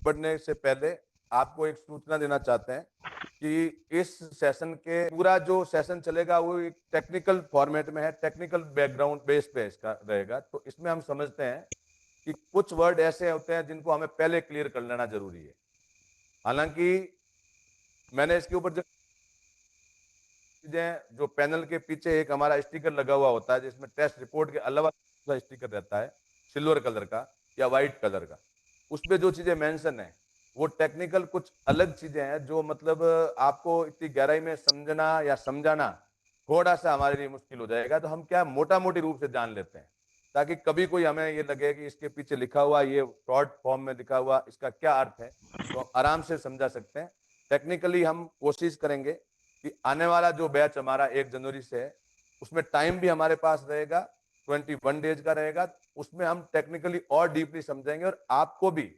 बढ़ने से पहले आपको एक सूचना देना चाहते हैं कि इस सेशन के पूरा जो सेशन चलेगा वो एक टेक्निकल फॉर्मेट में है, टेक्निकल बैकग्राउंड बेस पे इसका रहेगा। तो इसमें हम समझते हैं कि कुछ वर्ड ऐसे होते हैं जिनको हमें पहले क्लियर कर लेना जरूरी है। हालांकि मैंने इसके ऊपर जो चीजें, जो पैनल के पीछे एक हमारा स्टिकर लगा हुआ होता है जिसमें टेस्ट रिपोर्ट के अलावा स्टिकर रहता है सिल्वर कलर का या व्हाइट कलर का, उसमें जो चीजें मेंशन है वो टेक्निकल कुछ अलग चीजें हैं जो मतलब आपको इतनी गहराई में समझना या समझाना थोड़ा सा हमारे लिए मुश्किल हो जाएगा। तो हम क्या मोटा मोटी रूप से जान लेते हैं ताकि कभी कोई हमें ये लगे कि इसके पीछे लिखा हुआ, ये शॉर्ट फॉर्म में लिखा हुआ, इसका क्या अर्थ है, तो आराम से समझा सकते हैं। टेक्निकली हम कोशिश करेंगे कि आने वाला जो बैच हमारा 1 जनवरी से है उसमें टाइम भी हमारे पास रहेगा, 21 डेज का रहेगा। उसमें हम टेक्निकली और डीपली समझेंगे और आपको भी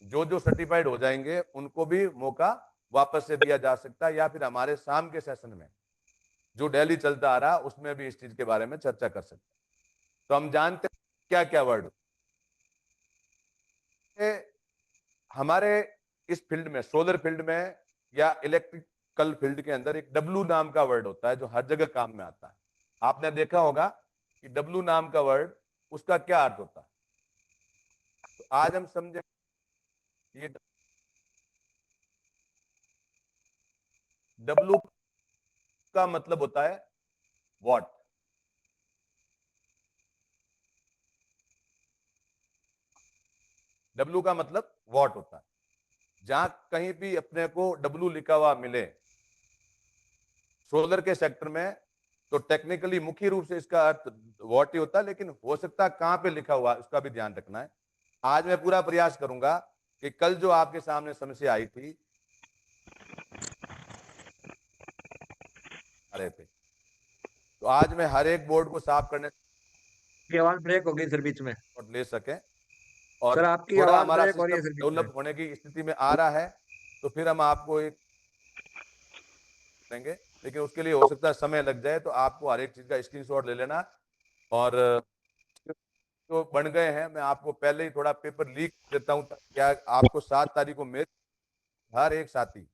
जो जो सर्टिफाइड हो जाएंगे उनको भी मौका वापस से दिया जा सकता है, या फिर हमारे शाम के सेशन में जो डेली चलता आ रहा उसमें भी इस चीज के बारे में चर्चा कर सकते हैं। तो हम जानते हैं क्या क्या वर्ड हमारे इस फील्ड में, सोलर फील्ड में या इलेक्ट्रिकल फील्ड के अंदर एक डब्लू नाम का वर्ड होता है जो हर जगह काम में आता है। आपने देखा होगा कि डब्लू नाम का वर्ड, उसका क्या अर्थ होता है। तो आज हम समझे ये डब्लू का मतलब होता है वॉट। डब्लू का मतलब वॉट होता है। जहां कहीं भी अपने को डब्लू लिखा हुआ मिले सोलर के सेक्टर में, तो टेक्निकली मुख्य रूप से इसका अर्थ वॉट ही होता है, लेकिन हो सकता है कहां पे लिखा हुआ उसका भी ध्यान रखना है। आज मैं पूरा प्रयास करूंगा कि कल जो आपके सामने समस्या आई थी रहे थे, तो आज मैं हर एक बोर्ड को साफ करने की आवाज ब्रेक हो गई सर बीच में। और ले सके, और सर आपकी थोड़ा आवाज हमारा ब्रेक हो रही सिस्टम है सर बीच में। डेवलप होने की स्थिति में आ रहा है तो फिर हम आपको एक देंगे, लेकिन उसके लिए हो सकता है समय लग जाए। तो आपको हर एक चीज का स्क्रीनशॉट ले लेना, और जो बन गए हैं मैं आपको पहले ही थोड़ा पेपर लीक देता हूं। क्या आपको 7 तारीख को मेरे हर एक साथी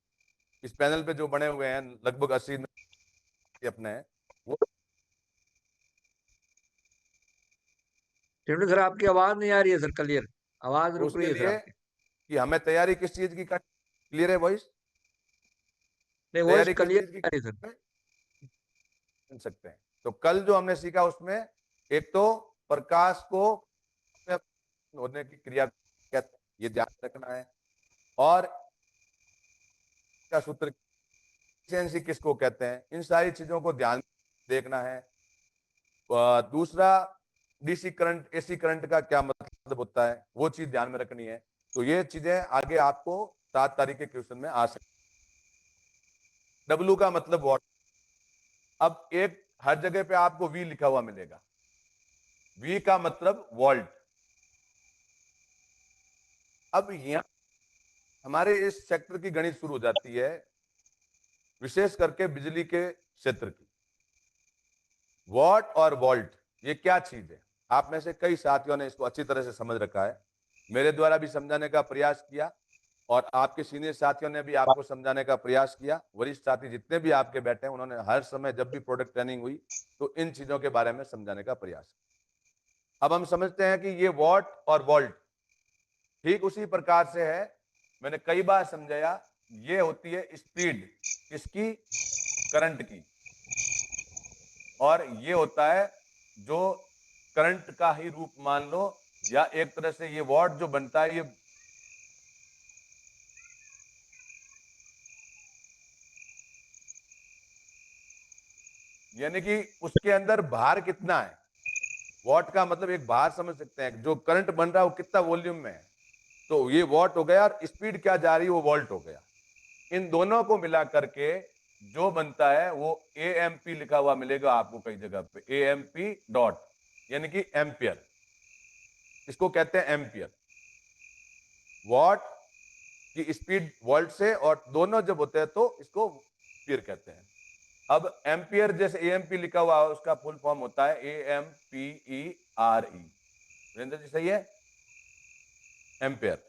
इस पैनल पे जो बने हुए हैं लगभग 80 अपने हैं वो सर आपकी आवाज नहीं आ रही है सर क्लियर। आवाज तो रुक रही उसके है सर लिए आपकी। कि हमें तैयारी किस चीज की कर क्लियर है वॉइस, नहीं वॉइस तैयारी किस क्लियर चीज की आ रही है सर। बन सकते हैं। तो कल जो हमने सीखा उसमें एक तो प्रकाश को होने की क्रिया क्या, ये ध्यान रखना है, और का सूत्र एफिशिएंसी किसको कहते हैं, इन सारी चीजों को ध्यान देखना है। दूसरा, डीसी करंट एसी करंट का क्या मतलब होता है वो चीज ध्यान में रखनी है। तो ये चीजें आगे आपको 7 तारीख के क्वेश्चन में आ सकती। डब्लू का मतलब वॉट। अब एक हर जगह पे आपको वी लिखा हुआ मिलेगा, वी का मतलब वोल्ट। अब यहां हमारे इस सेक्टर की गणित शुरू हो जाती है, विशेष करके बिजली के क्षेत्र की। वॉट और वोल्ट ये क्या चीज है, आप में से कई साथियों ने इसको अच्छी तरह से समझ रखा है, मेरे द्वारा भी समझाने का प्रयास किया, और आपके सीनियर साथियों ने भी आपको समझाने का प्रयास किया। वरिष्ठ साथी जितने भी आपके बैठे हैं उन्होंने हर समय जब भी प्रोडक्ट ट्रेनिंग हुई तो इन चीजों के बारे में समझाने का प्रयास किया। अब हम समझते हैं कि ये वॉट और वोल्ट ठीक उसी प्रकार से है, मैंने कई बार समझाया, ये होती है स्पीड किसकी, करंट की, और ये होता है जो करंट का ही रूप मान लो, या एक तरह से ये वॉट जो बनता है ये यानी कि उसके अंदर भार कितना है। वॉट का मतलब एक भार समझ सकते हैं, जो करंट बन रहा है वो कितना वॉल्यूम में है, तो ये वॉट हो गया, और स्पीड क्या जा रही है वो वोल्ट हो गया। इन दोनों को मिला करके जो बनता है वो एएमपी लिखा हुआ मिलेगा आपको कई जगह पे, एएमपी डॉट, यानी कि एम्पियर, इसको कहते हैं एम्पियर। वॉट की स्पीड वोल्ट से, और दोनों जब होते हैं तो इसको एम्पियर कहते हैं। अब एम्पियर जैसे एएमपी लिखा हुआ है उसका फुल फॉर्म होता है AMPERE। वीरेंद्र जी सही है, एम्पियर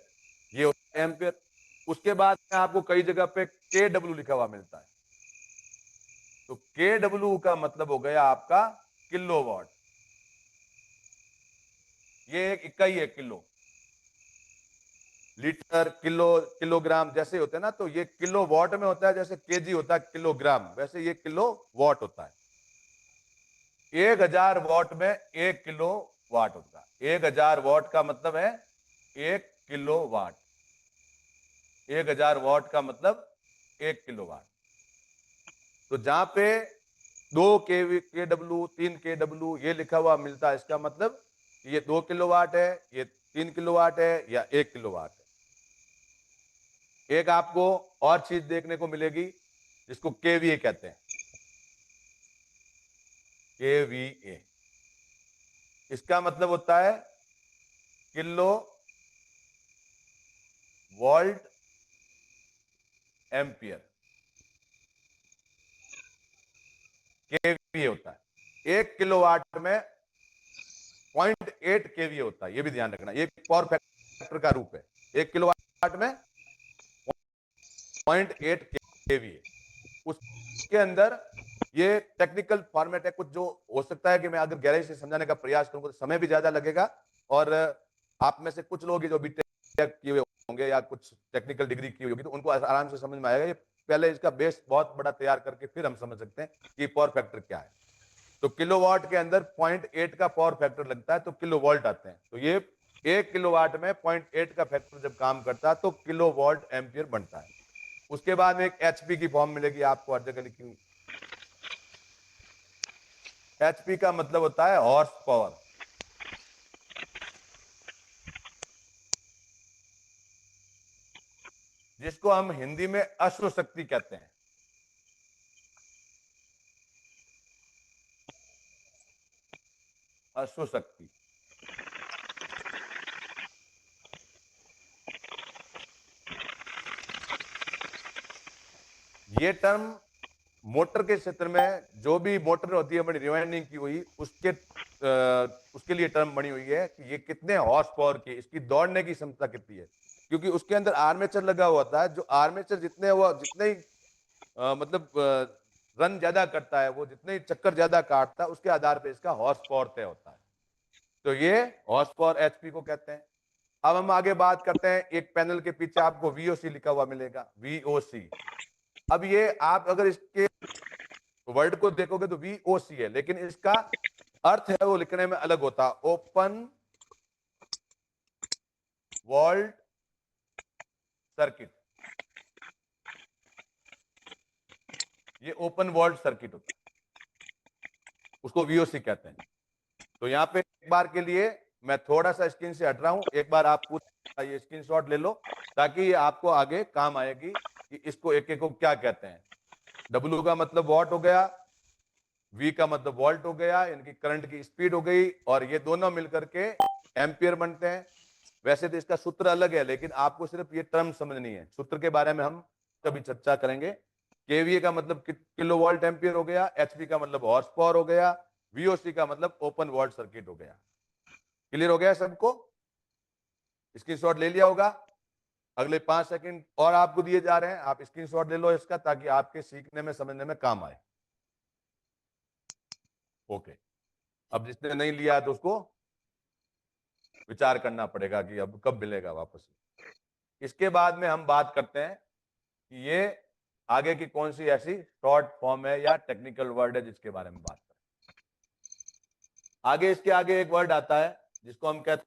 ये एम्पियर। उसके बाद में आपको कई जगह पे KW लिखा हुआ मिलता है। तो KW का मतलब हो गया आपका किलोवाट। ये एक इकाई है, किलो, लीटर, किलो, किलोग्राम जैसे होते हैं ना, तो ये किलो वॉट में होता है, जैसे केजी होता है किलोग्राम, वैसे ये किलो वॉट होता है। 1000 वॉट में 1 किलो वाट होता है। 1000 वॉट का मतलब है 1 किलो वाट। 1000 वॉट का मतलब 1 किलो वाट। तो जहां पे 2 KW, 3 KW ये लिखा हुआ मिलता है, इसका मतलब ये 2 किलोवाट है, ये 3 किलोवाट है, या 1 किलोवाट है। एक आपको और चीज देखने को मिलेगी जिसको KVA कहते हैं। KVA इसका मतलब होता है किलो वोल्ट एम्पियर। KVA होता है 1 किलोवाट में 0.8 KVA होता है, ये भी ध्यान रखना। ये पावर फैक्टर का रूप है। 1 किलोवाट में 0.8 KVA। उसके अंदर ये टेक्निकल फॉर्मेट है कुछ, जो हो सकता है कि मैं अगर गहराई से समझाने का प्रयास करूंगा तो समय भी ज्यादा लगेगा, और आप में से कुछ लोग जो बीटेक किए हुए होंगे या कुछ टेक्निकल डिग्री की हुई होगी तो उनको आराम से समझ में आएगा। ये पहले इसका बेस बहुत बड़ा तैयार करके फिर हम समझ सकते हैं कि पावर फैक्टर क्या है। तो किलोवाट के अंदर 0.8 का पावर फैक्टर लगता है तो किलो वोल्ट आते हैं। तो ये 1 किलोवाट में 0.8 का फैक्टर जब काम करता है तो किलो वोल्ट एम्पियर बनता है। उसके बाद में एक एचपी की फॉर्म मिलेगी आपको हर जगह लिखी हुई। एचपी का मतलब होता है हॉर्स पावर। जिसको हम हिंदी में अश्वशक्ति कहते हैं। अश्वशक्ति ये टर्म मोटर के क्षेत्र में, जो भी मोटर होती है बड़ी रिवाइंडिंग की हुई, उसके लिए टर्म बनी हुई है कि ये कितने हॉर्स पावर की, इसकी दौड़ने की क्षमता कितनी है। क्योंकि उसके अंदर आर्मेचर लगा हुआ होता है, जो आर्मेचर जितने ही मतलब रन ज्यादा करता है, वो जितने ही चक्कर ज्यादा काटता है, उसके आधार पर इसका हॉर्स पावर तय होता है। तो ये हॉर्स पावर एचपी को कहते हैं। अब हम आगे बात करते हैं। एक पैनल के पीछे आपको वीओसी लिखा हुआ मिलेगा, वीओसी। अब ये आप अगर इसके वर्ड को देखोगे तो वीओसी है, लेकिन इसका अर्थ है वो लिखने में अलग होता है। Open volt circuit. ये ओपन वोल्ट सर्किट होता है, उसको वीओसी कहते हैं। तो यहां पे एक बार के लिए मैं थोड़ा सा स्क्रीन से हट रहा हूं, एक बार आप पूरा ये स्क्रीनशॉट ले लो ताकि ये आपको आगे काम आएगी कि इसको एक एक को क्या कहते हैं। डब्ल्यू का मतलब वॉट हो गया, वी का मतलब वोल्ट हो गया, इनकी करंट की स्पीड हो गई, और ये दोनों मिलकर के एम्पियर बनते हैं। वैसे तो इसका सूत्र अलग है, लेकिन आपको सिर्फ ये टर्म समझनी है। सूत्र के बारे में हम कभी चर्चा करेंगे। केवीए का मतलब किलो वोल्ट एम्पियर हो गया, एचपी का मतलब हॉर्स पावर हो गया, वीओसी का मतलब ओपन वोल्ट सर्किट हो गया। क्लियर हो गया सबको? स्क्रीनशॉट ले लिया होगा। अगले 5 सेकंड और आपको दिए जा रहे हैं, आप स्क्रीनशॉट ले लो इसका, ताकि आपके सीखने में समझने में काम आए। ओके, अब जिसने नहीं लिया तो उसको विचार करना पड़ेगा कि अब कब मिलेगा वापस। इसके बाद में हम बात करते हैं कि ये आगे की कौन सी ऐसी शॉर्ट फॉर्म है या टेक्निकल वर्ड है जिसके बारे में बात करें। आगे इसके आगे एक वर्ड आता है जिसको हम कहते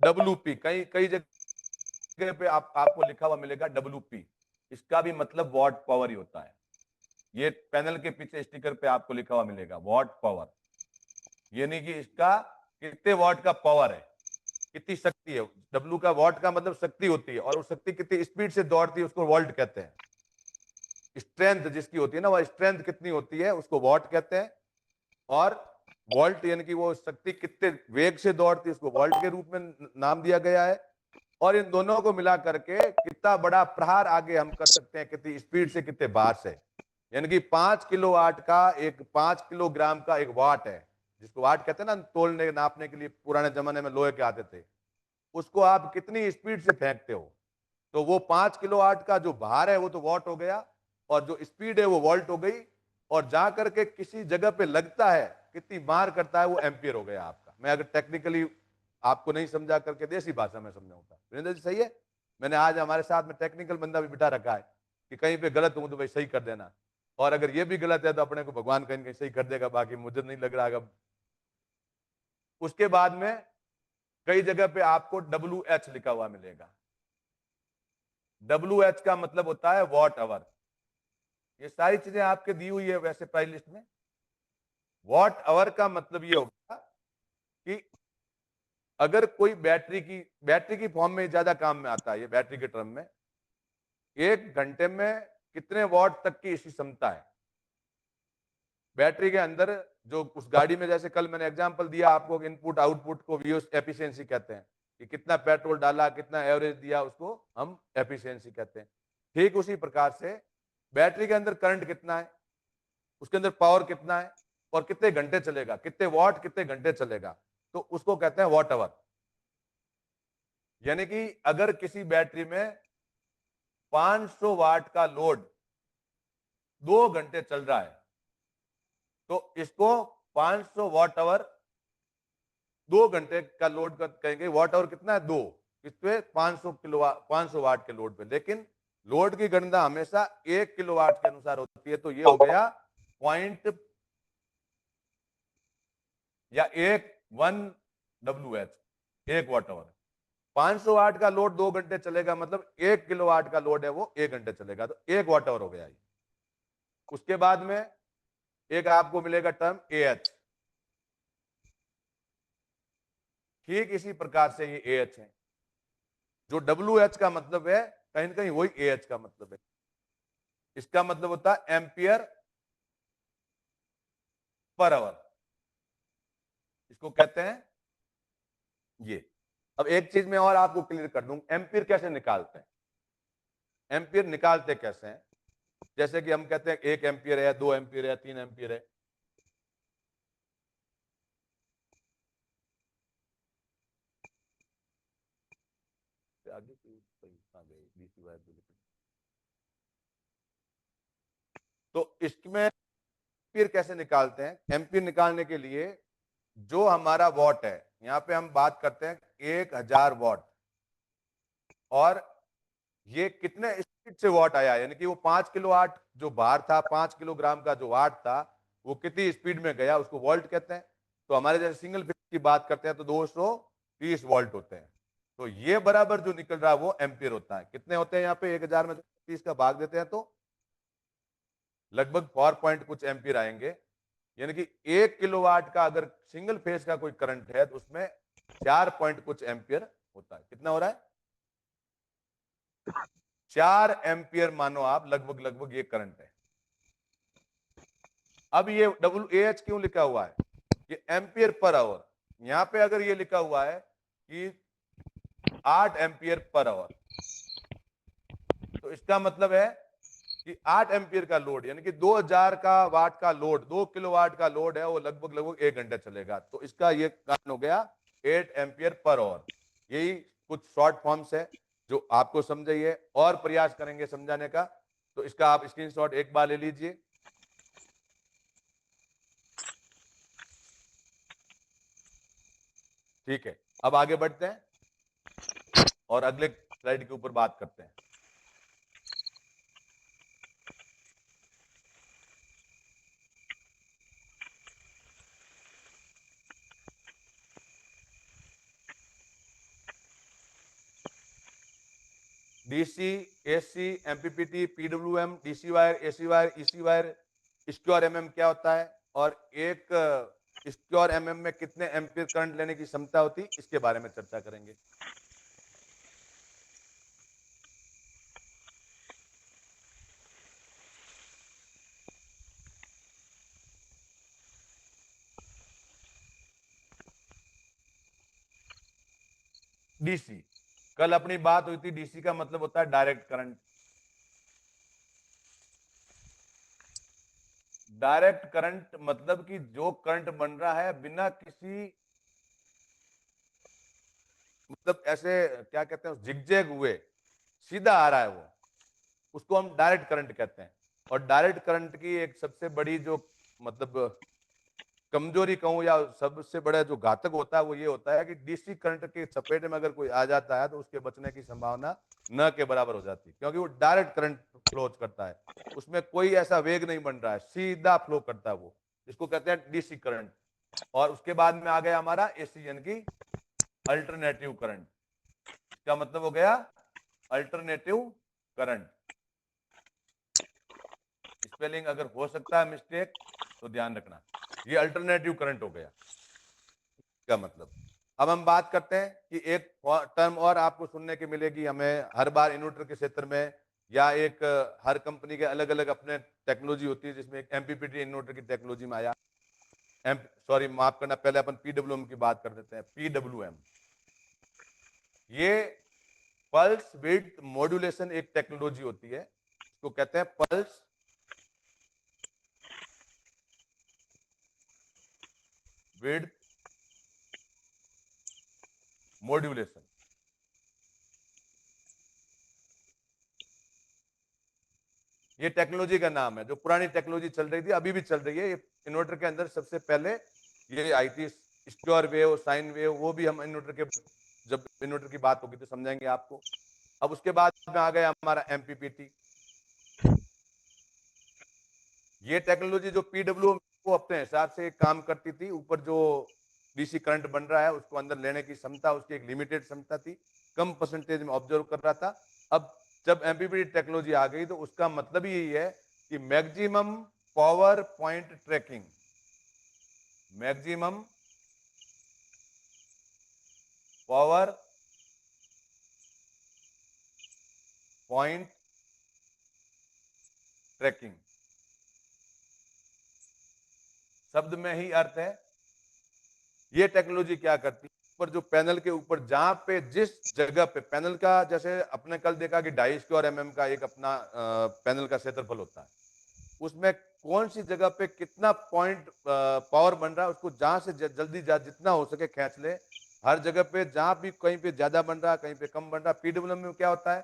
हैं WP। कई कई जगह पे आपको लिखा हुआ मिलेगा WP। इसका भी मतलब वॉट पावर ही होता है। ये पैनल के पीछे स्टिकर पे आपको लिखा हुआ मिलेगा वॉट पावर, यानी कि इसका कितने वॉट का पावर है, कितनी शक्ति है। डब्ल्यू का वॉट का मतलब शक्ति होती है, और वो शक्ति कितनी स्पीड से दौड़ती है उसको वोल्ट कहते हैं। स्ट्रेंथ जिसकी होती है ना, वह स्ट्रेंथ कितनी होती है उसको वॉट कहते हैं। और वोल्ट यानी कि वो शक्ति कितने वेग से दौड़ती है उसको वोल्ट के रूप में नाम दिया गया है। और इन दोनों को मिला करके कितना बड़ा प्रहार आगे हम कर सकते हैं, कितनी स्पीड से, कितने बार से। यानी कि 5 किलोवाट का 5 किलोग्राम का एक वाट है, जिसको वाट कहते हैं ना, तोलने नापने के लिए पुराने जमाने में लोहे के आते थे। उसको आप कितनी स्पीड से फेंकते हो। तो वो 5 किलोवाट का जो भार है वो तो वॉट हो गया, और जो स्पीड है वो वोल्ट हो गई, और जा करके किसी जगह पे लगता है, कितनी मार करता है, वो एम्पियर हो गया आपका। मैं अगर टेक्निकली आपको नहीं समझा करके देसी भाषा में समझाऊंगा, वीरेंद्र जी सही है। मैंने आज हमारे साथ में टेक्निकल बंदा भी बिठा रखा है कि कहीं पे गलत हूं तो भाई सही कर देना, और अगर ये भी गलत है तो अपने को भगवान कहीं कहीं सही कर देगा, बाकी मुझे नहीं लग रहा। उसके बाद में कई जगह पे आपको WH लिखा हुआ मिलेगा। WH का मतलब होता है वॉट आवर। ये सारी चीजें आपके दी हुई है वैसे प्राइस लिस्ट में। वॉट आवर का मतलब ये होगा कि अगर कोई बैटरी की फॉर्म में ज्यादा काम में आता है, ये बैटरी के टर्म में, 1 घंटे में कितने वॉट तक की इसकी क्षमता है बैटरी के अंदर। जो उस गाड़ी में, जैसे कल मैंने एग्जांपल दिया आपको, इनपुट आउटपुट को वीओ एफिशिएंसी कहते हैं, कि कितना पेट्रोल डाला, कितना एवरेज दिया, उसको हम एफिशिएंसी कहते हैं। ठीक उसी प्रकार से बैटरी के अंदर करंट कितना है, उसके अंदर पावर कितना है, और कितने घंटे चलेगा, कितने वॉट कितने घंटे चलेगा, तो उसको कहते हैं वॉट आवर। यानी कि अगर किसी बैटरी में 500 वाट का लोड 2 घंटे चल रहा है, तो इसको 500 वॉट आवर 2 घंटे का लोड कहेंगे। वॉट आवर कितना है, 2, इस पे 500 किलोवाट, 500 वाट के लोड पे। लेकिन लोड की गणना हमेशा 1 किलोवाट के अनुसार होती है, तो ये हो गया पॉइंट या 1 एक वॉट आवर। 500 वाट का लोड 2 घंटे चलेगा, मतलब 1 किलोवाट का लोड है वो 1 घंटे चलेगा, तो 1 वॉट आवर हो गया ये। उसके बाद में एक आपको मिलेगा टर्म AH। ठीक इसी प्रकार से ये AH है। जो WH का मतलब है, कहीं ना कहीं वही AH का मतलब है। इसका मतलब होता है एम्पियर पर आवर, इसको कहते हैं ये। अब एक चीज मैं और आपको क्लियर कर दूं, एम्पियर कैसे निकालते हैं। एम्पियर निकालते कैसे हैं, जैसे कि हम कहते हैं 1 एम्पियर है, 2 एम्पियर है, 3 एम्पियर है। आगे आ गई डीसी वायर। तो इसमें एम्पियर कैसे निकालते हैं। एम्पियर निकालने के लिए जो हमारा वॉट है, यहां पे हम बात करते हैं 1000 वॉट, और ये कितने स्पीड से वॉट आया, यानी कि वो 5 किलोवाट जो भार था, 5 किलोग्राम का जो वाट था, वो कितनी स्पीड में गया, उसको वोल्ट कहते हैं। तो हमारे जैसे सिंगल फेज की बात करते हैं तो 230 वोल्ट होते हैं। तो ये बराबर जो निकल रहा है वो एम्पियर होता है। कितने होते हैं यहाँ पे, 1000 में 30 का भाग देते हैं तो लगभग 4 पॉइंट कुछ एम्पियर आएंगे। यानी कि 1 किलोवाट का अगर सिंगल फेज का कोई करंट है तो उसमें 4 पॉइंट कुछ एम्पियर होता है। कितना हो रहा है, 4 एम्पियर मानो आप, लगभग लगभग ये करंट है। अब ये WAH क्यों लिखा हुआ है, ये एम्पियर पर आवर। यहां पे अगर ये लिखा हुआ है कि 8 एम्पियर पर आवर, तो इसका मतलब है कि 8 एम्पियर का लोड, यानी कि 2000 का वाट का लोड, 2 किलोवाट का लोड है, वो लगभग लगभग 1 घंटे चलेगा। तो इसका ये कारण हो गया 8 एम्पियर पर आवर। यही कुछ शॉर्ट फॉर्म्स है जो आपको समझाइए, और प्रयास करेंगे समझाने का। तो इसका आप स्क्रीनशॉट एक बार ले लीजिए। ठीक है, अब आगे बढ़ते हैं और अगले स्लाइड के ऊपर बात करते हैं। DC, AC, MPPT, PWM, DC wire, AC wire, EC wire, square MM क्या होता है, और एक स्क्वायर एमएम में कितने एम्पियर करंट लेने की क्षमता होती, इसके बारे में चर्चा करेंगे। डीसी, कल अपनी बात हुई थी, डीसी का मतलब होता है डायरेक्ट करंट। डायरेक्ट करंट मतलब कि जो करंट बन रहा है बिना किसी मतलब ऐसे क्या कहते हैं, जिगजैग हुए सीधा आ रहा है वो, उसको हम डायरेक्ट करंट कहते हैं। और डायरेक्ट करंट की एक सबसे बड़ी जो मतलब कमजोरी कहूं या सबसे बड़ा जो घातक होता है वो ये होता है कि डीसी करंट के चपेट में अगर कोई आ जाता है तो उसके बचने की संभावना न के बराबर हो जाती है, क्योंकि वो डायरेक्ट करंट फ्लो करता है, उसमें कोई ऐसा वेग नहीं बन रहा है, सीधा फ्लो करता है वो, जिसको कहते हैं डीसी करंट। और उसके बाद में आ गया हमारा एसी यानी कि अल्टरनेटिव करंट। क्या मतलब हो गया अल्टरनेटिव करंट। स्पेलिंग अगर हो सकता है मिस्टेक तो ध्यान रखना, ये अल्टरनेटिव करंट हो गया। क्या मतलब, अब हम बात करते हैं कि एक टर्म और आपको सुनने की मिलेगी हमें हर बार इन्वर्टर के क्षेत्र में, या एक हर कंपनी के अलग अलग अपने टेक्नोलॉजी होती है, जिसमें एक एमपीपीटी इन्वर्टर की टेक्नोलॉजी में आया। एम सॉरी माफ करना, पहले अपन पीडब्ल्यूएम की बात कर देते हैं। पीडब्ल्यूएम ये पल्स विड्थ मॉड्यूलेशन एक टेक्नोलॉजी होती है, इसको कहते हैं पल्स विड्थ मॉड्यूलेशन। ये टेक्नोलॉजी का नाम है, जो पुरानी टेक्नोलॉजी चल रही थी अभी भी चल रही है। ये इन्वर्टर के अंदर सबसे पहले ये आई थी, स्क्वायर वेव, साइन वेव, वो भी हम इन्वर्टर के जब इन्वर्टर की बात होगी तो समझाएंगे आपको। अब उसके बाद में आ गया हमारा एमपीपीटी। ये टेक्नोलॉजी जो पीडब्ल्यू को अपने हिसाब से काम करती थी, ऊपर जो डीसी करंट बन रहा है उसको अंदर लेने की क्षमता, उसकी एक लिमिटेड क्षमता थी, कम परसेंटेज में ऑब्जर्व कर रहा था। अब जब एमपीपीटी टेक्नोलॉजी आ गई तो उसका मतलब ही यही है कि maximum power point tracking, maximum power point tracking, शब्द में ही अर्थ है। ये टेक्नोलॉजी क्या करती है, ऊपर जो पैनल के ऊपर जहां पे जिस जगह पे पैनल का, जैसे अपने कल देखा कि 2.5 स्क्वायर का एक अपना पैनल का क्षेत्रफल होता है, उसमें कौन सी जगह पे कितना पॉइंट पावर बन रहा है, उसको जहां से जल्दी जितना हो सके खींच ले। हर जगह पे जहां भी कहीं पे ज्यादा बन रहा है कहीं पे कम बन रहा है। पीडब्ल्यूएम में क्या होता है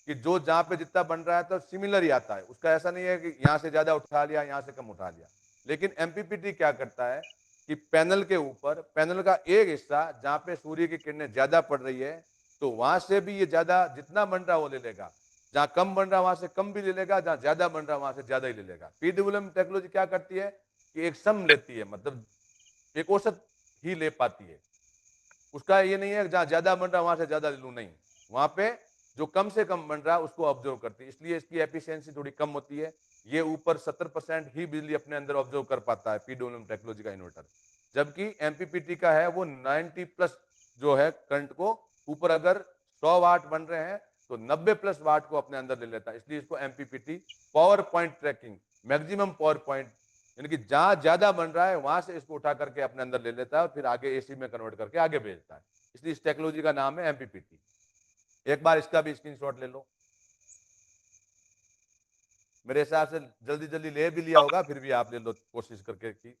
कि जो जहां पे जितना बन रहा है तो सिमिलर ही आता है, उसका ऐसा नहीं है कि यहां से ज्यादा उठा लिया यहां से कम उठा लिया। लेकिन एमपीपीटी क्या करता है कि पैनल के ऊपर पैनल का एक हिस्सा जहां पे सूर्य की किरणें ज्यादा पड़ रही है तो वहां से भी ये ज्यादा जितना बन रहा है वो ले लेगा, जहां कम बन रहा है वहां से कम भी ले लेगा, जहां ज्यादा बन रहा है वहां से ज्यादा ही ले लेगा। पीडब्ल्यूएम टेक्नोलॉजी क्या करती है कि एक सम लेती है, मतलब एक औसत ही ले पाती है। उसका ये नहीं है जहां ज्यादा बन रहा है वहां से ज्यादा ले लूं, नहीं, वहां पे जो कम से कम बन रहा है उसको ऑब्जर्व करती है, इसलिए इसकी एफिशिएंसी थोड़ी कम होती है। ये ऊपर 70% ही बिजली अपने अंदर ऑब्जर्व कर पाता है पीडब्ल्यूएम टेक्नोलॉजी का इन्वर्टर, जबकि एमपीपीटी का है वो 90 प्लस जो है करंट को, ऊपर अगर 100 वाट बन रहे हैं तो 90 प्लस वाट को अपने अंदर ले लेता है, इसलिए इसको MPPT power point tracking, maximum power point, यानी कि जहां ज्यादा बन रहा है वहां से इसको उठा करके अपने अंदर ले लेता है और फिर आगे एसी में कन्वर्ट करके आगे भेजता है, इसलिए इस टेक्नोलॉजी का नाम है एमपीपीटी। एक बार इसका भी स्क्रीनशॉट ले लो, मेरे हिसाब से जल्दी जल्दी ले भी लिया होगा, फिर भी आप ले लो कोशिश करके की।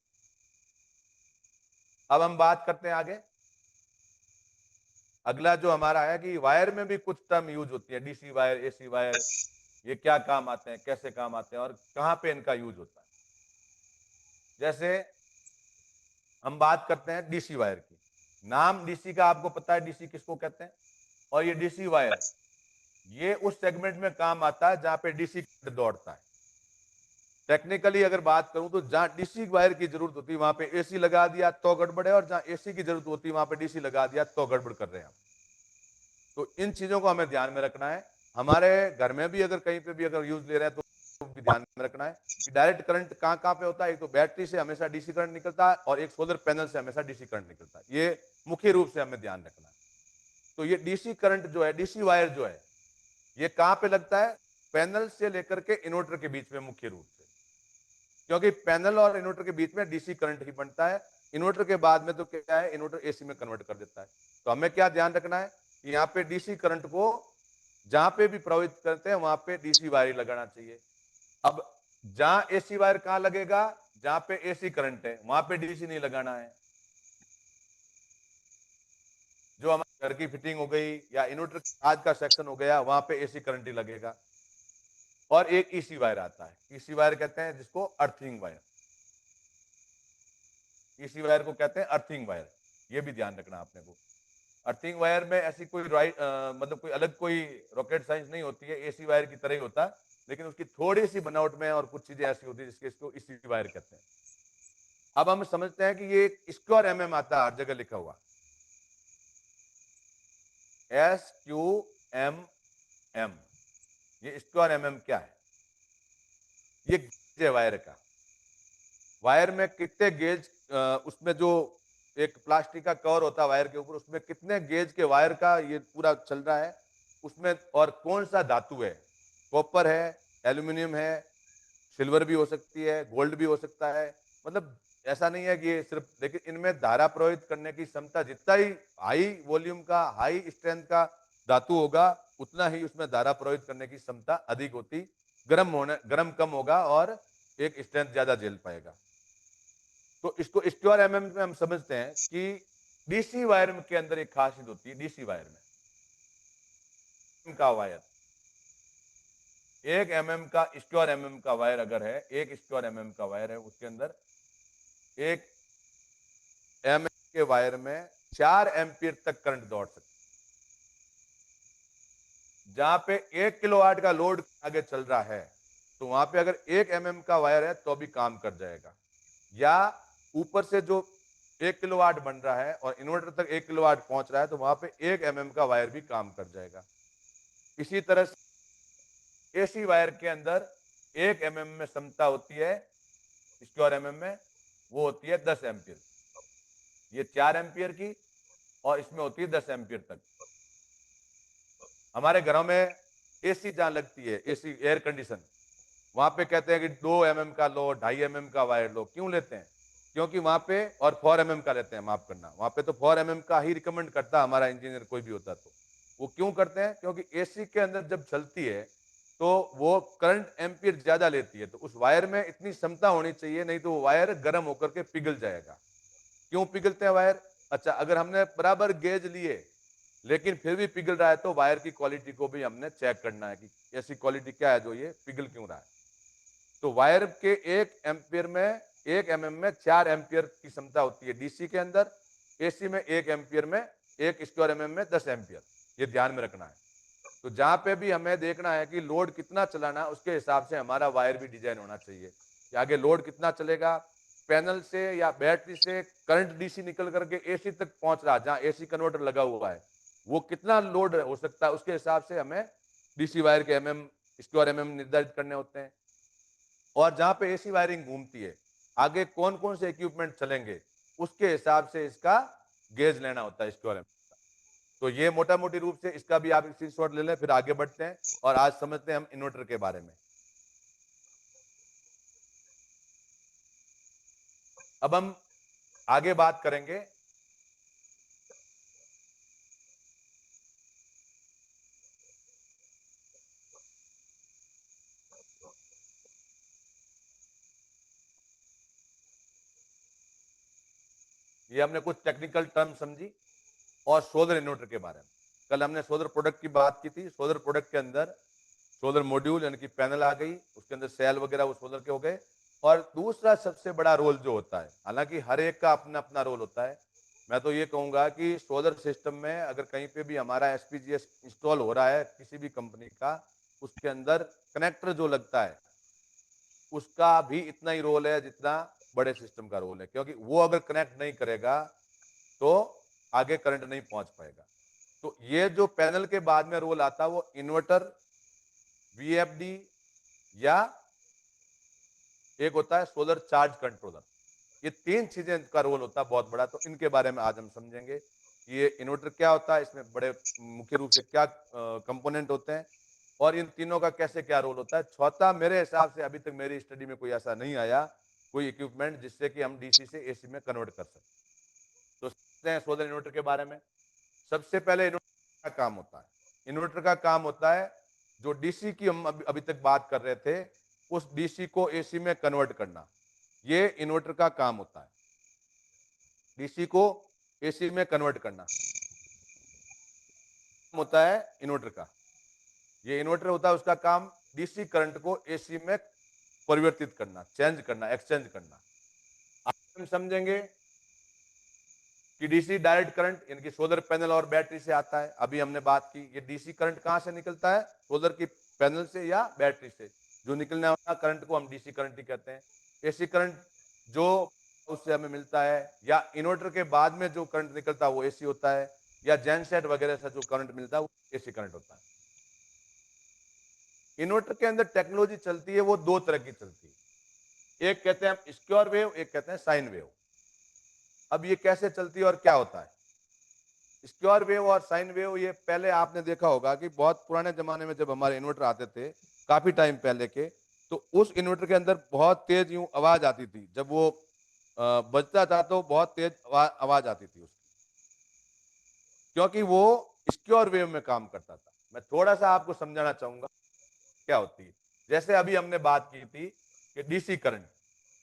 अब हम बात करते हैं आगे, अगला जो हमारा है कि वायर में भी कुछ टर्म यूज होती है, डीसी वायर, एसी वायर, ये क्या काम आते हैं, कैसे काम आते हैं और कहां पे इनका यूज होता है। जैसे हम बात करते हैं डीसी वायर की, नाम डीसी का आपको पता है, डीसी किसको कहते हैं, और ये डीसी वायर ये उस सेगमेंट में काम आता है जहां पे डीसी दौड़ता है। टेक्निकली अगर बात करूं तो जहां डीसी वायर की जरूरत होती है वहां पे एसी लगा दिया तो गड़बड़ है, और जहां एसी की जरूरत होती है वहां पे डीसी लगा दिया तो गड़बड़ कर रहे हैं हम। तो इन चीजों को हमें ध्यान में रखना है, हमारे घर में भी अगर कहीं पे भी अगर यूज ले रहे हैं तो भी ध्यान में रखना है कि डायरेक्ट करंट कहां कहां पे होता है। एक तो बैटरी से हमेशा डीसी करंट निकलता है और एक सोलर पैनल से हमेशा डीसी करंट निकलता है, ये मुख्य रूप से हमें ध्यान रखना है। तो ये डीसी करंट जो है, डीसी वायर जो है, ये कहां पे लगता है, पैनल से लेकर के इन्वर्टर के बीच में मुख्य रूप से, क्योंकि पैनल और इन्वर्टर के बीच में डीसी करंट ही बनता है। इन्वर्टर के बाद में तो क्या है, इन्वर्टर एसी में कन्वर्ट कर देता है। तो हमें क्या ध्यान रखना है कि यहाँ पे डीसी करंट को जहां पे भी प्रभावित करते हैं वहां पे डीसी वायर लगाना चाहिए। अब जहां एसी वायर कहां लगेगा, जहां पे एसी करंट है वहां पे डीसी नहीं लगाना है। जो हमारे घर की फिटिंग हो गई या इन्वर्टर आज का सेक्शन हो गया, वहां पे एसी करंट ही लगेगा। और एक ईसी वायर आता है, ईसी वायर कहते हैं जिसको अर्थिंग वायर, ईसी वायर को कहते हैं अर्थिंग वायर। ये भी ध्यान रखना आपने को। अर्थिंग वायर में ऐसी कोई मतलब कोई अलग कोई रॉकेट साइंस नहीं होती है, एसी वायर की तरह ही होता है, लेकिन उसकी थोड़ी सी बनावट में और कुछ चीजें ऐसी होती है जिसके इसको ईसी वायर कहते हैं। अब हम समझते हैं कि ये स्क्वायर एमएम आता है, हर जगह लिखा हुआ SQMM। ये स्क्वायर एमएम क्या है? ये गेज है वायर का। वायर में कितने गेज, उसमें जो एक प्लास्टिक का कवर होता है वायर के ऊपर, उसमें कितने गेज के वायर का ये पूरा चल रहा है उसमें, और कौन सा धातु है, कॉपर है, एल्यूमिनियम है, सिल्वर भी हो सकती है, गोल्ड भी हो सकता है। मतलब ऐसा नहीं है कि ये सिर्फ, लेकिन इनमें धारा प्रवाहित करने की क्षमता, जितना ही हाई वॉल्यूम का, हाई स्ट्रेंथ का धातु होगा, उतना ही उसमें धारा प्रवाहित करने की क्षमता अधिक होती, गर्म कम होगा और एक स्ट्रेंथ ज्यादा झेल पाएगा। तो इसको स्क्वायर एमएम में हम समझते हैं कि डीसी वायर के अंदर एक खासियत होती है, डीसी वायर में का वायर, 1 mm का स्क्वायर एमएम का वायर अगर है, 1 स्क्वायर mm का वायर है, उसके अंदर 1 mm के वायर में 4 एम्पियर तक करंट दौड़ सकता है। जहां पे 1 किलोवाट का लोड आगे चल रहा है, तो वहां पे अगर 1 mm का वायर है तो भी काम कर जाएगा। या ऊपर से जो 1 किलोवाट बन रहा है और इन्वर्टर तक 1 किलोवाट पहुंच रहा है, तो वहां पे 1 mm का वायर भी काम कर जाएगा। इसी तरह से एसी वायर के अंदर 1 mm में क्षमता होती है, स्क्वायर एमएम में वो होती है 10 एम्पियर। ये 4 एम्पियर की और इसमें होती है 10 एम्पियर तक। हमारे घरों में एसी जहां लगती है, एसी एयर कंडीशन, वहां पे कहते हैं कि 2 mm का लो, 2.5 mm का वायर लो। क्यों लेते हैं? क्योंकि वहां पे, और 4 mm का लेते हैं, माफ करना, वहां पे तो 4 mm का ही रिकमेंड करता है हमारा इंजीनियर, कोई भी होता तो। वो क्यों करते हैं? क्योंकि एसी के अंदर जब चलती है तो वो करंट एम्पियर ज्यादा लेती है, तो उस वायर में इतनी क्षमता होनी चाहिए, नहीं तो वो वायर गर्म होकर के पिघल जाएगा। क्यों पिघलते हैं वायर? अच्छा, अगर हमने बराबर गेज लिए लेकिन फिर भी पिघल रहा है, तो वायर की क्वालिटी को भी हमने चेक करना है कि ऐसी क्वालिटी क्या है जो ये पिघल क्यों रहा है। तो वायर के 1 mm में 4 एम्पियर की क्षमता होती है डीसी के अंदर, एसी में 1 एम्पियर में, 1 स्क्वायर एमएम में 10 एम्पियर। ये ध्यान में रखना है। तो जहां पे भी हमें देखना है कि लोड कितना चलाना है, उसके हिसाब से हमारा वायर भी डिजाइन होना चाहिए कि आगे लोड कितना चलेगा, पैनल से या बैटरी से करंट डीसी निकल करके एसी तक पहुंच रहा है, जहां एसी कन्वर्टर लगा हुआ है, वो कितना लोड हो सकता है, उसके हिसाब से हमें डीसी वायर के एमएम, स्क्वायर एमएम निर्धारित करने होते हैं। और जहां पे एसी वायरिंग घूमती है, आगे कौन कौन से इक्विपमेंट चलेंगे, उसके हिसाब से इसका गेज लेना होता है स्क्वायर एमएम का। तो ये मोटा मोटी रूप से इसका भी आप स्क्रीनशॉट ले लें, फिर आगे बढ़ते हैं और आज समझते हैं हम इन्वर्टर के बारे में। अब हम आगे बात करेंगे ये हमने कुछ टेक्निकल टर्म समझी और सोलर इन्वर्टर के बारे में। कल हमने सोलर प्रोडक्ट की बात की थी। सोलर प्रोडक्ट के अंदर सोलर मॉड्यूल यानी कि पैनल आ गई, उसके अंदर सेल वगैरह वो सोलर के हो गए। और दूसरा सबसे बड़ा रोल जो होता है, हालांकि हर एक का अपना अपना रोल होता है, मैं तो ये कहूंगा कि सोलर सिस्टम में अगर कहीं पे भी हमारा एसपीजीएस इंस्टॉल हो रहा है किसी भी कंपनी का, उसके अंदर कनेक्टर जो लगता है उसका भी इतना ही रोल है जितना बड़े सिस्टम का रोल है, क्योंकि वो अगर कनेक्ट नहीं करेगा तो आगे करंट नहीं पहुंच पाएगा। तो ये जो पैनल के बाद में रोल आता है वो इन्वर्टर, वीएफडी या एक होता है सोलर चार्ज कंट्रोलर। ये 3 चीजें का रोल होता है बहुत बड़ा। तो इनके बारे में आज हम समझेंगे कि ये इन्वर्टर क्या होता है, इसमें बड़े मुख्य रूप से क्या कंपोनेंट होते हैं और इन तीनों का कैसे क्या रोल होता है। चौथा, मेरे हिसाब से अभी तक मेरी स्टडी में कोई ऐसा नहीं आया कोई इक्विपमेंट जिससे कि हम डीसी से एसी में कन्वर्ट कर सकते। तो समझते हैं सोलर इन्वर्टर के बारे में। सबसे पहले इन्वर्टर का काम होता है, इन्वर्टर का काम होता है जो डीसी की हम अभी तक बात कर रहे थे, उस डीसी को एसी में कन्वर्ट करना, ये इन्वर्टर का काम होता है, डीसी को एसी में कन्वर्ट करना। होता है इन्वर्टर का। ये इन्वर्टर होता है, उसका काम डीसी करंट को एसी में परिवर्तित करना, चेंज करना, एक्सचेंज करना। आज हम समझेंगे कि डीसी डायरेक्ट करंट यानी कि सोलर पैनल और बैटरी से आता है। अभी हमने बात की ये डीसी करंट कहां से निकलता है, सोलर की पैनल से या बैटरी से। जो निकलने वाला करंट को हम डीसी करंट ही कहते हैं। एसी करंट जो उससे हमें मिलता है, या इन्वर्टर के बाद में जो करंट निकलता है वो एसी होता है, या जेनसेट वगैरह से जो करंट मिलता है वो एसी करंट होता है। इन्वर्टर के अंदर टेक्नोलॉजी चलती है वो दो तरह की चलती है, एक कहते हैं हम स्क्वायर वेव, एक कहते हैं साइन वेव। अब ये कैसे चलती है और क्या होता है स्क्वायर वेव और साइन वेव? ये पहले आपने देखा होगा कि बहुत पुराने जमाने में जब हमारे इन्वर्टर आते थे, काफी टाइम पहले के, तो उस इन्वर्टर के अंदर बहुत तेज यूं आवाज आती थी। जब वो बजता था तो बहुत तेज आवाज आती थी उसकी, क्योंकि वो स्क्वायर वेव में काम करता था। मैं थोड़ा सा आपको समझाना चाहूंगा क्या होती है। जैसे अभी हमने बात की थी कि डीसी करंट,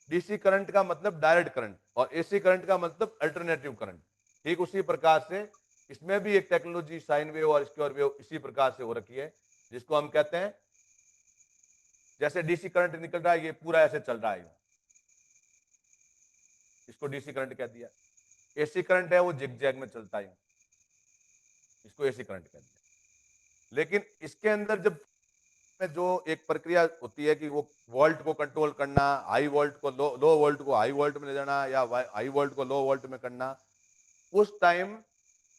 डीसी करंट का मतलब डायरेक्ट करंट और एसी करंट का मतलब अल्टरनेटिव करंट। ठीक उसी प्रकार से इसमें भी एक टेक्नोलॉजी साइन वेव और स्क्वायर वेव इसी प्रकार से हो रखी है, जिसको हम कहते हैं, जैसे डीसी करंट निकल रहा है ये पूरा ऐसे चल रहा है, इसको डीसी करंट कह दिया। एसी करंट है वो जिग-जैग में चलता है, इसको एसी करंट कह दिया। लेकिन इसके अंदर जब में जो एक प्रक्रिया होती है कि वो वोल्ट को कंट्रोल करना, हाई वोल्ट को लो वोल्ट को हाई वोल्ट में ले जाना, या हाई वोल्ट को लो वोल्ट में करना, उस टाइम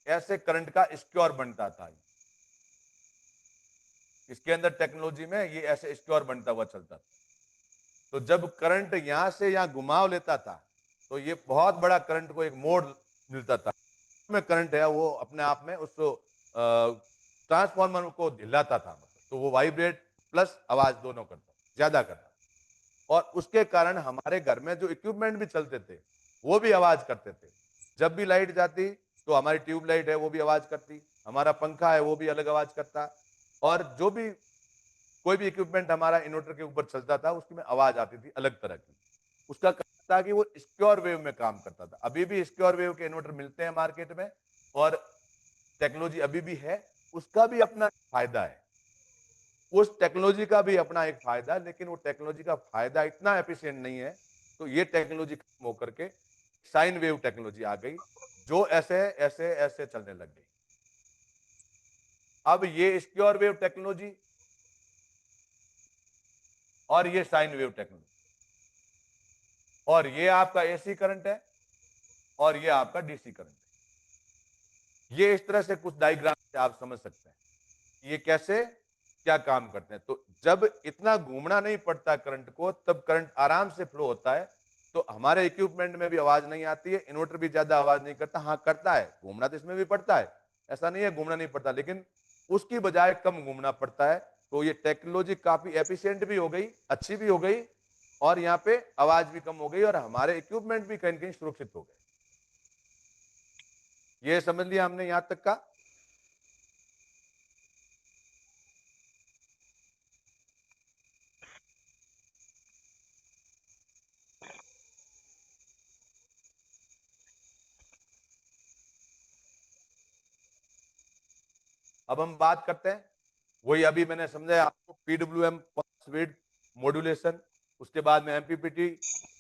ऐसे करंट का स्क्वायर बनता था। इसके अंदर टेक्नोलॉजी में ये ऐसे स्क्वायर बनता हुआ चलता था। तो जब करंट यहां से यहां घुमाव लेता था तो ये बहुत बड़ा करंट को एक मोड़ मिलता था, में करंट है वो अपने आप में उस ट्रांसफॉर्मर को हिलाता था, तो वो वाइब्रेट प्लस आवाज दोनों करता, ज्यादा करता। और उसके कारण हमारे घर में जो इक्विपमेंट भी चलते थे वो भी आवाज करते थे। जब भी लाइट जाती तो हमारी ट्यूब लाइट है वो भी आवाज करती, हमारा पंखा है वो भी अलग आवाज करता, और जो भी कोई भी इक्विपमेंट हमारा इन्वर्टर के ऊपर चलता था उसकी में आवाज आती थी अलग तरह की। उसका कारण था कि वो स्क्वायर वेव में काम करता था। अभी भी स्क्वायर वेव के इन्वर्टर मिलते हैं मार्केट में, और टेक्नोलॉजी अभी भी है, उसका भी अपना फायदा है, उस टेक्नोलॉजी का भी अपना एक फायदा है, लेकिन वो टेक्नोलॉजी का फायदा इतना एफिशिएंट नहीं है। तो ये टेक्नोलॉजी खत्म होकर के साइन वेव टेक्नोलॉजी आ गई, जो ऐसे ऐसे ऐसे चलने लग गई। अब ये स्क्वायर वेव टेक्नोलॉजी और ये साइन वेव टेक्नोलॉजी, और ये आपका एसी करंट है और ये आपका डीसी करंट है। ये इस तरह से कुछ डायग्राम से आप समझ सकते हैं ये कैसे क्या काम करते हैं। तो जब इतना घूमना नहीं पड़ता करंट को, तब करंट आराम से फ्लो होता है, तो हमारे इक्विपमेंट में भी आवाज नहीं आती है, इन्वर्टर भी ज्यादा आवाज नहीं करता। हाँ करता है, घूमना तो इसमें भी पड़ता है, ऐसा नहीं है घूमना नहीं पड़ता, लेकिन उसकी बजाय कम घूमना पड़ता है। तो ये टेक्नोलॉजी काफी एफिशिएंट भी हो गई, अच्छी भी हो गई, और यहाँ पे आवाज भी कम हो गई, और हमारे इक्विपमेंट भी कहीं कहीं सुरक्षित हो गए। ये समझ लिया हमने यहां तक का। अब हम बात करते हैं, वही अभी मैंने समझाया आपको, पीडब्ल्यूएम पल्स विड्थ मॉड्यूलेशन, उसके बाद में एमपीपीटी।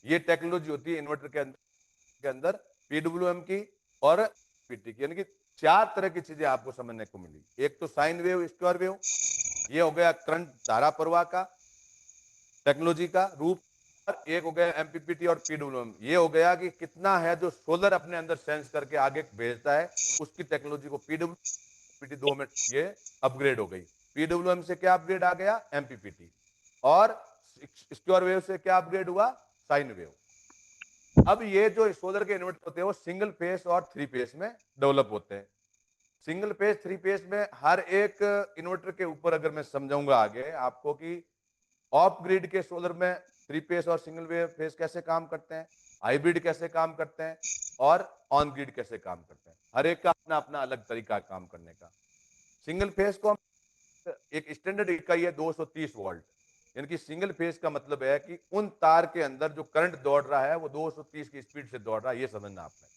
ये टेक्नोलॉजी होती है इन्वर्टर के अंदर पीडब्ल्यूएम की और पीटी की, यानी कि चार तरह की चीजें आपको समझने को मिली। एक तो साइन वेव, स्क्वायर वेव, ये हो गया करंट धारा प्रवाह का टेक्नोलॉजी का रूप, और एक हो गया एमपीपीटी और पीडब्ल्यूएम, ये हो गया कि कितना है जो सोलर अपने अंदर सेंस करके आगे भेजता है, उसकी टेक्नोलॉजी को पीडब्ल्यूएम 2 में ये अपग्रेड हो गई। पीडब्ल्यूएम से क्या अपग्रेड आ गया, एमपीपीटी, और स्क्वायर वेव से क्या अपग्रेड हुआ, साइन वेव। अब ये जो सोलर के इन्वर्टर होते हैं वो सिंगल फेस और थ्री फेस में डेवलप होते हैं। सिंगल फेस थ्री फेस में हर एक इन्वर्टर के ऊपर अगर मैं समझाऊंगा आगे आपको कि ऑफ ग्रिड के सोलर में थ्री फेस और सिंगल वेव फेस कैसे काम करते हैं, हाइब्रिड कैसे काम करते हैं, और ऑन ग्रिड कैसे काम करते हैं, हर एक का अपना अपना अलग तरीका है काम करने का। सिंगल फेस को हम एक स्टैंडर्ड इकाई है 230 वोल्ट, यानी कि सिंगल फेज का मतलब है कि उन तार के अंदर जो करंट दौड़ रहा है वो 230 की स्पीड से दौड़ रहा है, ये समझना आपने।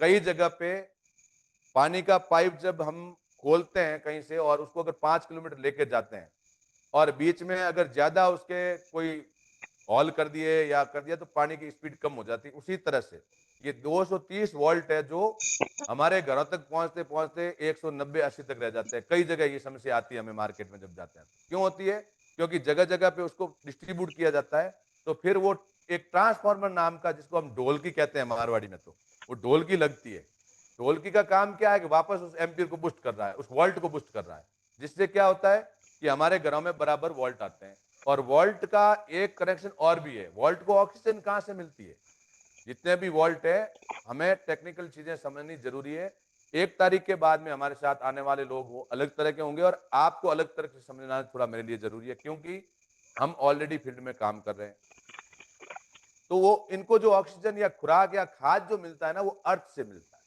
कई जगह पे पानी का पाइप जब हम खोलते हैं कहीं से और उसको अगर 5 किलोमीटर लेके जाते हैं और बीच में अगर ज्यादा उसके कोई हॉल कर दिए या कर दिया तो पानी की स्पीड कम हो जाती है। उसी तरह से ये 230 वोल्ट है जो हमारे घरों तक पहुंचते पहुंचते 190-80 तक रह जाते हैं। कई जगह ये समस्या आती है हमें मार्केट में जब जाते हैं। क्यों होती है? क्योंकि जगह जगह पे उसको डिस्ट्रीब्यूट किया जाता है, तो फिर वो एक ट्रांसफार्मर नाम का, जिसको हम ढोलकी कहते हैं मारवाड़ी में, तो वो ढोलकी लगती है। ढोलकी का काम क्या है कि वापस उस एम्पीयर को बूस्ट कर रहा है, उस वोल्ट को बूस्ट कर रहा है, जिससे क्या होता है कि हमारे घरों में बराबर वोल्ट आते हैं। और वोल्ट का एक कनेक्शन और भी है, वोल्ट को ऑक्सीजन कहां से मिलती है? जितने भी वोल्ट है, हमें टेक्निकल चीजें समझनी जरूरी है। 1 तारीख के बाद में हमारे साथ आने वाले लोग वो अलग तरह के होंगे और आपको अलग तरह से समझना थोड़ा मेरे लिए जरूरी है, क्योंकि हम ऑलरेडी फील्ड में काम कर रहे हैं। तो वो इनको जो ऑक्सीजन या खुराक या खाद जो मिलता है ना, वो अर्थ से मिलता है।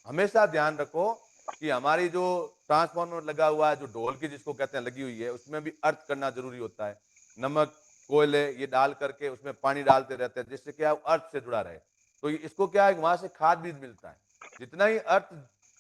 हमेशा ध्यान रखो कि हमारी जो ट्रांसफार्मर लगा हुआ है, जो ढोल की जिसको कहते हैं लगी हुई है, उसमें भी अर्थ करना जरूरी होता है। नमक, कोयले ये डाल करके उसमें पानी डालते रहते हैं, जिससे क्या अर्थ से जुड़ा रहे। तो इसको क्या है, वहां से खाद भी मिलता है। जितना ही अर्थ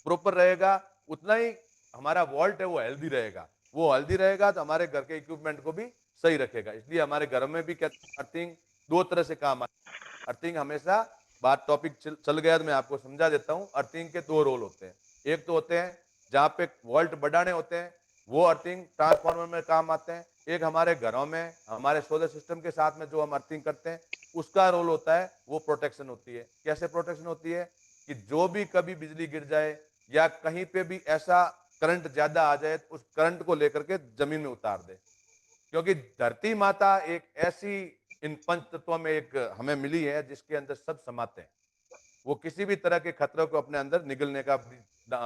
प्रॉपर रहेगा, उतना ही हमारा वॉल्ट है वो हेल्दी रहेगा। वो हेल्दी रहेगा तो हमारे घर के इक्विपमेंट को भी सही रखेगा। इसलिए हमारे घर में भी क्या, अर्थिंग 2 तरह से काम आता है। अर्थिंग हमेशा, बात टॉपिक चल गया तो मैं आपको समझा देता हूं। अर्थिंग के 2 रोल होते हैं। एक तो होते हैं जहां पे वोल्ट बढ़ाने होते हैं, वो अर्थिंग ट्रांसफार्मर में काम आते हैं। एक हमारे घरों में, हमारे सोलर सिस्टम के साथ में जो हम अर्थिंग करते हैं, उसका रोल होता है, वो प्रोटेक्शन होती है। कैसे प्रोटेक्शन होती है? कि जो भी कभी बिजली गिर जाए या कहीं पे भी ऐसा करंट ज्यादा आ जाए, तो उस करंट को लेकर के जमीन में उतार दे। क्योंकि धरती माता एक ऐसी, इन पंच तत्वों में एक हमें मिली है जिसके अंदर सब समाते हैं। वो किसी भी तरह के खतरों को अपने अंदर निगलने का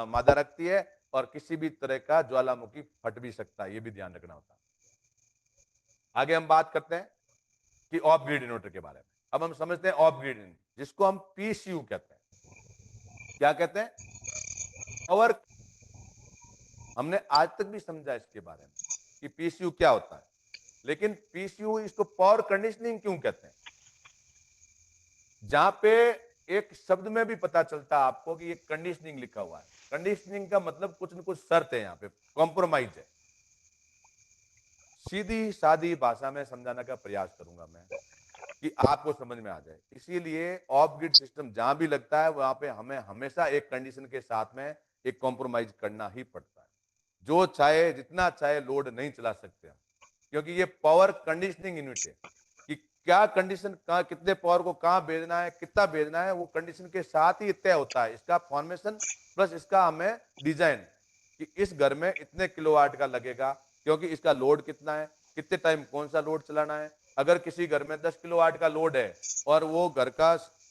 मादा रखती है और किसी भी तरह का ज्वालामुखी फट भी सकता है, ये भी ध्यान रखना होता है। आगे हम बात करते हैं कि ऑफ ग्रिड इन्वर्टर के बारे में। अब हम समझते हैं ऑफ ग्रिड इन्वर्टर, जिसको हम पीसीयू कहते हैं। क्या कहते हैं? पावर। हमने आज तक भी समझा इसके बारे में कि पीसीयू क्या होता है, लेकिन पीसीयू, इसको पावर कंडीशनिंग क्यों कहते हैं? जहां पे एक शब्द में भी पता चलता है आपको कि ये कंडीशनिंग लिखा हुआ है। कंडीशनिंग का मतलब कुछ न कुछ शर्त है, यहाँ पे कॉम्प्रोमाइज है। सीधी सादी भाषा में समझाने का प्रयास करूंगा मैं कि आपको समझ में आ जाए। इसीलिए ऑफ ग्रिड सिस्टम जहां भी लगता है, वहां पे हमें हमेशा एक कंडीशन के साथ में एक कॉम्प्रोमाइज करना ही पड़ता है। जो चाहे जितना चाहे लोड नहीं चला सकते हम, क्योंकि ये पावर कंडीशनिंग यूनिट है कि क्या कंडीशन, कहाँ कितने पावर को कहाँ भेजना है, कितना भेजना है, वो कंडीशन के साथ ही तय होता है। इसका फॉर्मेशन प्लस इसका हमें डिजाइन, कि इस घर में इतने किलोवाट का लगेगा, क्योंकि इसका लोड कितना है, कितने टाइम कौन सा लोड चलाना है। अगर किसी घर में 10 किलोवाट का लोड है और वो घर का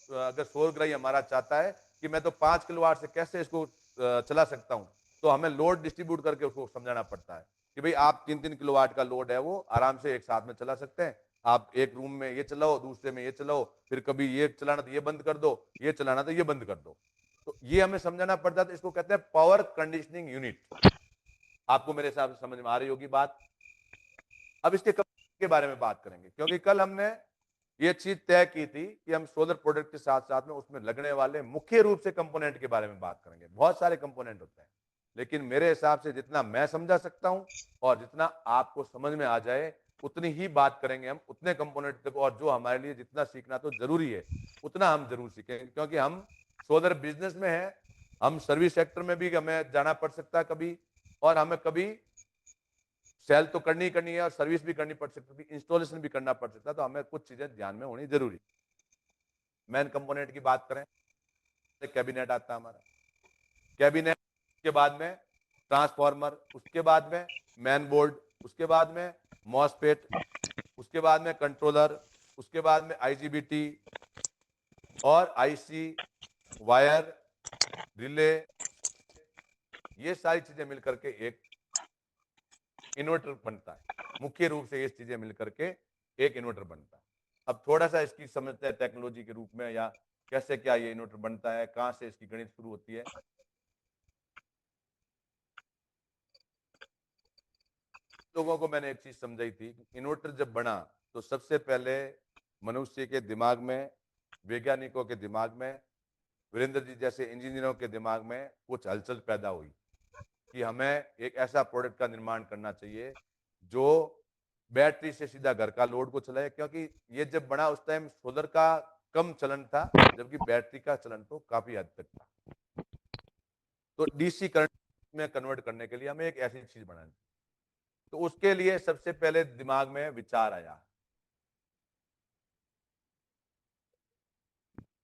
अगर सौरग्राही हमारा चाहता है कि मैं तो 5 किलोवाट से कैसे इसको चला सकता हूँ, तो हमें लोड डिस्ट्रीब्यूट करके उसको समझाना पड़ता है कि भाई आप 3-3 किलोवाट का लोड है वो आराम से एक साथ में चला सकते हैं। आप एक रूम में ये चलाओ, दूसरे में ये चलाओ, फिर कभी ये चलाना तो ये बंद कर दो, ये चलाना तो ये बंद कर दो। तो ये हमें समझाना पड़ता है। तो इसको कहते हैं पावर कंडीशनिंग यूनिट। आपको मेरे हिसाब से समझ में आ रही होगी बात। अब इसके के बारे में बात करेंगे, क्योंकि कल हमने ये चीज तय की थी कि हम सोलर प्रोडक्ट के साथ साथ में उसमें लगने वाले मुख्य रूप से कंपोनेंट के बारे में बात करेंगे। बहुत सारे कंपोनेंट होते हैं, लेकिन मेरे हिसाब से जितना मैं समझा सकता हूं और जितना आपको समझ में आ जाए, उतनी ही बात करेंगे हम, उतने कंपोनेंट तक। और जो हमारे लिए जितना सीखना तो जरूरी है, उतना हम जरूर सीखेंगे, क्योंकि हम सोलर बिजनेस में हैं। हम सर्विस सेक्टर में भी हमें जाना पड़ सकता है कभी, और हमें कभी सेल तो करनी ही करनी है और सर्विस भी करनी पड़ सकती है, इंस्टॉलेशन भी करना पड़ सकता है। तो हमें कुछ चीजें ध्यान में होनी जरूरी। मेन कंपोनेंट की बात करें, कैबिनेट आता है हमारा। कैबिनेट के बाद में ट्रांसफार्मर, उसके बाद में मैन बोर्ड, उसके बाद में मॉसफेट, उसके बाद में कंट्रोलर, उसके बाद में आईजीबीटी और आईसी, वायर, रिले, ये सारी चीजें मिलकर के एक इन्वर्टर बनता है। मुख्य रूप से ये चीजें मिलकर के एक इन्वर्टर बनता है। अब थोड़ा सा इसकी समझते हैं टेक्नोलॉजी के रूप में, या कैसे क्या ये इन्वर्टर बनता है, कहां से इसकी गणित शुरू होती है। लोगों को मैंने एक चीज समझाई थी कि इन्वर्टर जब बना तो सबसे पहले मनुष्य के दिमाग में, वैज्ञानिकों के दिमाग में, वीरेंद्र जी जैसे इंजीनियरों के दिमाग में कुछ हलचल पैदा हुई। कि हमें एक ऐसा प्रोडक्ट का निर्माण करना चाहिए जो बैटरी से सीधा घर का लोड को चलाए, क्योंकि ये जब बना उस टाइम सोलर का कम चलन था, जबकि बैटरी का चलन तो काफी हद तक था। तो डीसी करंट में कन्वर्ट करने के लिए हमें एक ऐसी चीज बनानी। तो उसके लिए सबसे पहले दिमाग में विचार आया।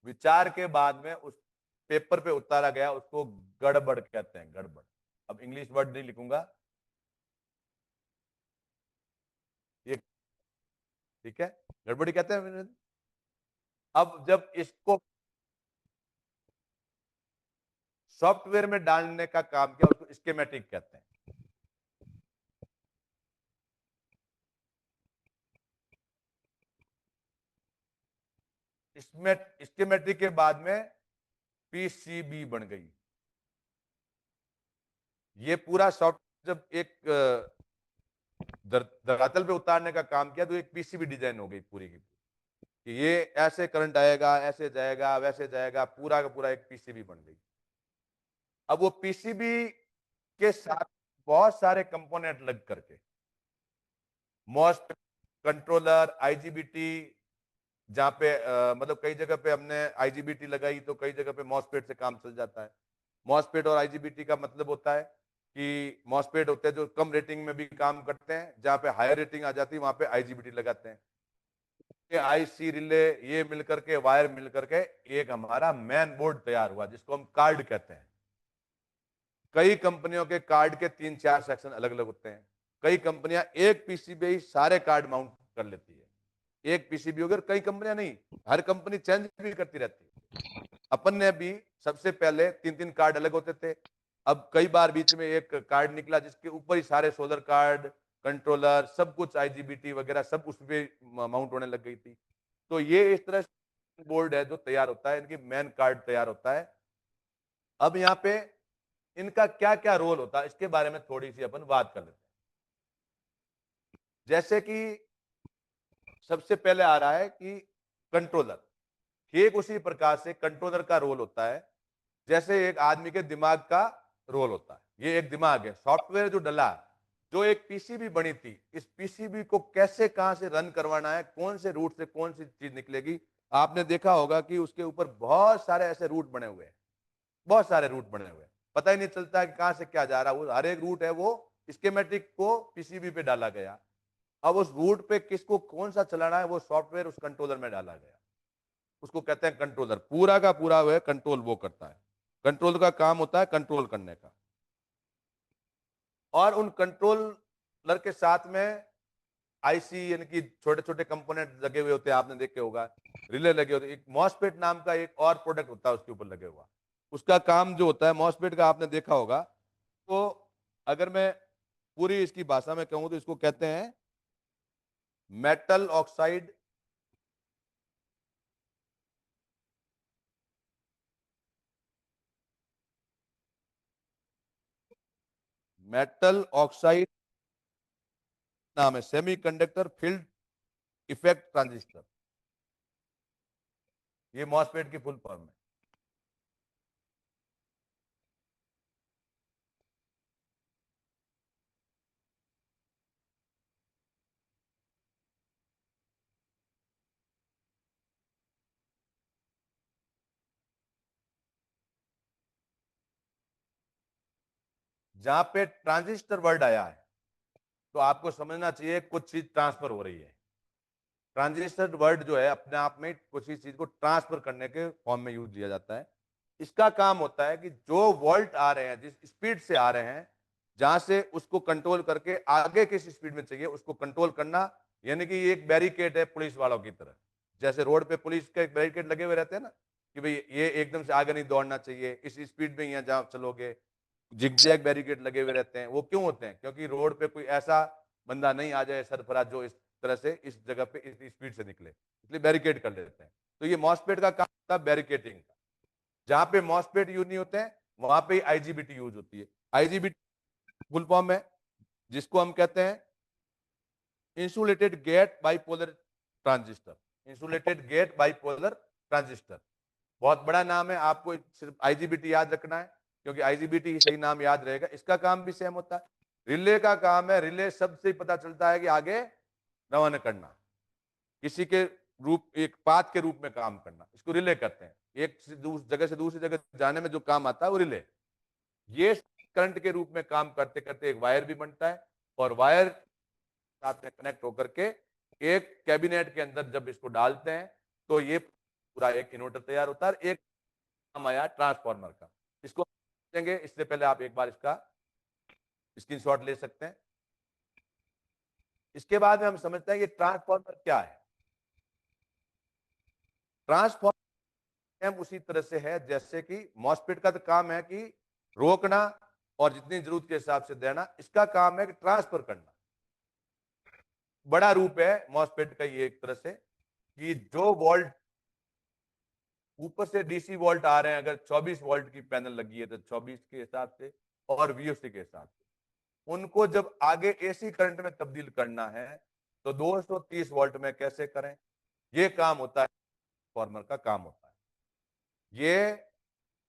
विचार के बाद में उस पेपर पे उतारा गया, उसको गड़बड़ कहते हैं, गड़बड़। अब इंग्लिश वर्ड नहीं लिखूंगा, ये ठीक है, गड़बड़ी कहते हैं। अब जब इसको सॉफ्टवेयर में डालने का काम किया, उसको स्कीमेटिक कहते हैं। इसमें स्कीमेटिक के बाद में पीसीबी बन गई। ये पूरा सॉफ्टवेयर जब एक धरातल पे उतारने का काम किया, तो एक पीसीबी डिजाइन हो गई पूरी की, कि ये ऐसे करंट आएगा, ऐसे जाएगा, वैसे जाएगा, पूरा का पूरा एक पीसीबी बन गई। अब वो पीसीबी के साथ बहुत सारे कंपोनेंट लग करके, मॉस कंट्रोलर, आईजीबीटी, जहां पे मतलब कई जगह पे हमने आईजीबीटी लगाई, तो कई जगह पे मॉसफेट से काम चल जाता है। मॉसफेट और आईजीबीटी का मतलब होता है कि मॉसफेट होते हैं जो कम रेटिंग में भी काम करते हैं, जहां पे हायर रेटिंग आ जाती है वहां पे आईजीबीटी लगाते हैं। ये आईसी रिले, ये मिलकर के, वायर मिलकर के एक हमारा मैन बोर्ड तैयार हुआ, जिसको हम कार्ड कहते हैं। कई कंपनियों के कार्ड के 3-4 सेक्शन अलग अलग होते हैं। कई कंपनियां एक पीसीबी ही सारे कार्ड माउंट कर लेती है। एक पीसीबी अगर, कई कंपनियां नहीं, हर कंपनी चेंज भी करती रहती है। अपन ने भी सबसे पहले 3-3 कार्ड अलग होते थे। अब कई बार बीच में एक कार्ड निकला जिसके ऊपर ही सारे सोलर कार्ड, कंट्रोलर, सब कुछ आईजीबीटी वगैरह सब उस पर माउंट होने लग गई थी। तो ये इस तरह से बोर्ड है जो तैयार होता है, इनकी मेन कार्ड तैयार होता है। अब यहाँ पे इनका क्या क्या रोल होता है, इसके बारे में थोड़ी सी अपन बात कर लेते हैं। जैसे कि सबसे पहले आ रहा है कि कंट्रोलर, ठीक उसी प्रकार से कंट्रोलर का रोल होता है जैसे एक आदमी के दिमाग का रोल होता है। ये एक दिमाग है, सॉफ्टवेयर जो डला, जो एक पीसीबी बनी थी, इस पीसीबी को कैसे कहां से रन करवाना है, कौन से रूट से कौन सी चीज निकलेगी। आपने देखा होगा कि उसके ऊपर बहुत सारे ऐसे रूट बने हुए हैं, बहुत सारे रूट बने हुए हैं, पता ही नहीं चलता है कि कहां से क्या जा रहा है। वो हर एक रूट है, वो स्कीमेटिक को पीसीबी पे डाला गया। अब उस रूट पे किसको कौन सा चलाना है, वो सॉफ्टवेयर उस कंट्रोलर में डाला गया। उसको कहते हैं कंट्रोलर। पूरा का पूरा वह कंट्रोल वो करता है। कंट्रोल का काम होता है कंट्रोल करने का। और उन कंट्रोलर के साथ में आईसी यानी कि छोटे छोटे कंपोनेंट लगे हुए होते हैं, आपने देखे होगा, रिले लगे होते हैं। एक मॉसफेट नाम का एक और प्रोडक्ट होता है उसके ऊपर लगे हुआ। उसका काम जो होता है मॉसफेट का, आपने देखा होगा। तो अगर मैं पूरी इसकी भाषा में कहूं तो इसको कहते हैं मेटल ऑक्साइड मेटल ऑक्साइड नाम है, सेमीकंडक्टर फील्ड इफेक्ट ट्रांजिस्टर। ये मॉसफेट की फुल फॉर्म है। जहां पे ट्रांजिस्टर वर्ड आया है, तो आपको समझना चाहिए कुछ चीज ट्रांसफर हो रही है। ट्रांजिस्टर वर्ड जो है अपने आप में कुछ ही चीज को ट्रांसफर करने के फॉर्म में यूज किया जाता है। इसका काम होता है कि जो वोल्ट आ रहे हैं, जिस स्पीड से आ रहे हैं, जहां से उसको कंट्रोल करके आगे किस स्पीड में चाहिए उसको कंट्रोल करना। यानी कि ये एक बैरिकेड है पुलिस वालों की तरह। जैसे रोड पे पुलिस के बैरिकेड लगे हुए रहते हैं ना, कि भाई ये एकदम से आगे नहीं दौड़ना चाहिए, इस स्पीड में यहाँ जहाँ चलोगे। जिगजैग बैरिकेड लगे हुए रहते हैं। वो क्यों होते हैं? क्योंकि रोड पे कोई ऐसा बंदा नहीं आ जाए सरफराज जो इस तरह से इस जगह पे इस स्पीड से निकले, इसलिए बैरिकेड कर लेते हैं। तो ये मॉसपेट का काम था बैरिकेडिंग का। जहां पे मॉसपेट यूज नहीं होते हैं वहां पे आईजीबीटी यूज होती है। आईजीबीटी फुल फॉर्म है जिसको हम कहते हैं insulated gate bipolar transistor. Insulated gate bipolar transistor बहुत बड़ा नाम है, आपको सिर्फ आईजीबीटी याद रखना है, क्योंकि आईजीबीटी ही सही नाम याद रहेगा, इसका काम भी सेम होता है। रिले का काम है, रिले शब्द से ही पता चलता है कि आगे रवाना करना, किसी के रूप, एक पाथ के रूप में काम करना, इसको रिले कहते हैं। एक जगह से दूसरी जगह जाने में जो काम आता है वो रिले। ये करंट के रूप में काम करते करते एक वायर भी बनता है, और वायर साथ में कनेक्ट होकर के एक कैबिनेट के अंदर जब इसको डालते हैं तो ये पूरा एक इन्वर्टर तैयार होता है। एक काम आया ट्रांसफार्मर का, इसको समझेंगे, इससे पहले आप एक बार इसका स्क्रीनशॉट ले सकते हैं। इसके बाद में हम समझते हैं कि ट्रांसफार्मर क्या है। ट्रांसफार्मर उसी तरह से है जैसे कि मॉसफेट का तो काम है कि रोकना और जितनी जरूरत के हिसाब से देना, इसका काम है कि ट्रांसफर करना। बड़ा रूप है मॉसफेट का ये एक तरह से, कि जो वोल्ट ऊपर से डीसी वोल्ट आ रहे हैं, अगर 24 वोल्ट की पैनल लगी है तो 24 के हिसाब से और वीओसी के हिसाब से, उनको जब आगे एसी करंट में तब्दील करना है तो 230 वोल्ट में कैसे करें, ये काम होता है, ट्रांसफार्मर का काम होता है। ये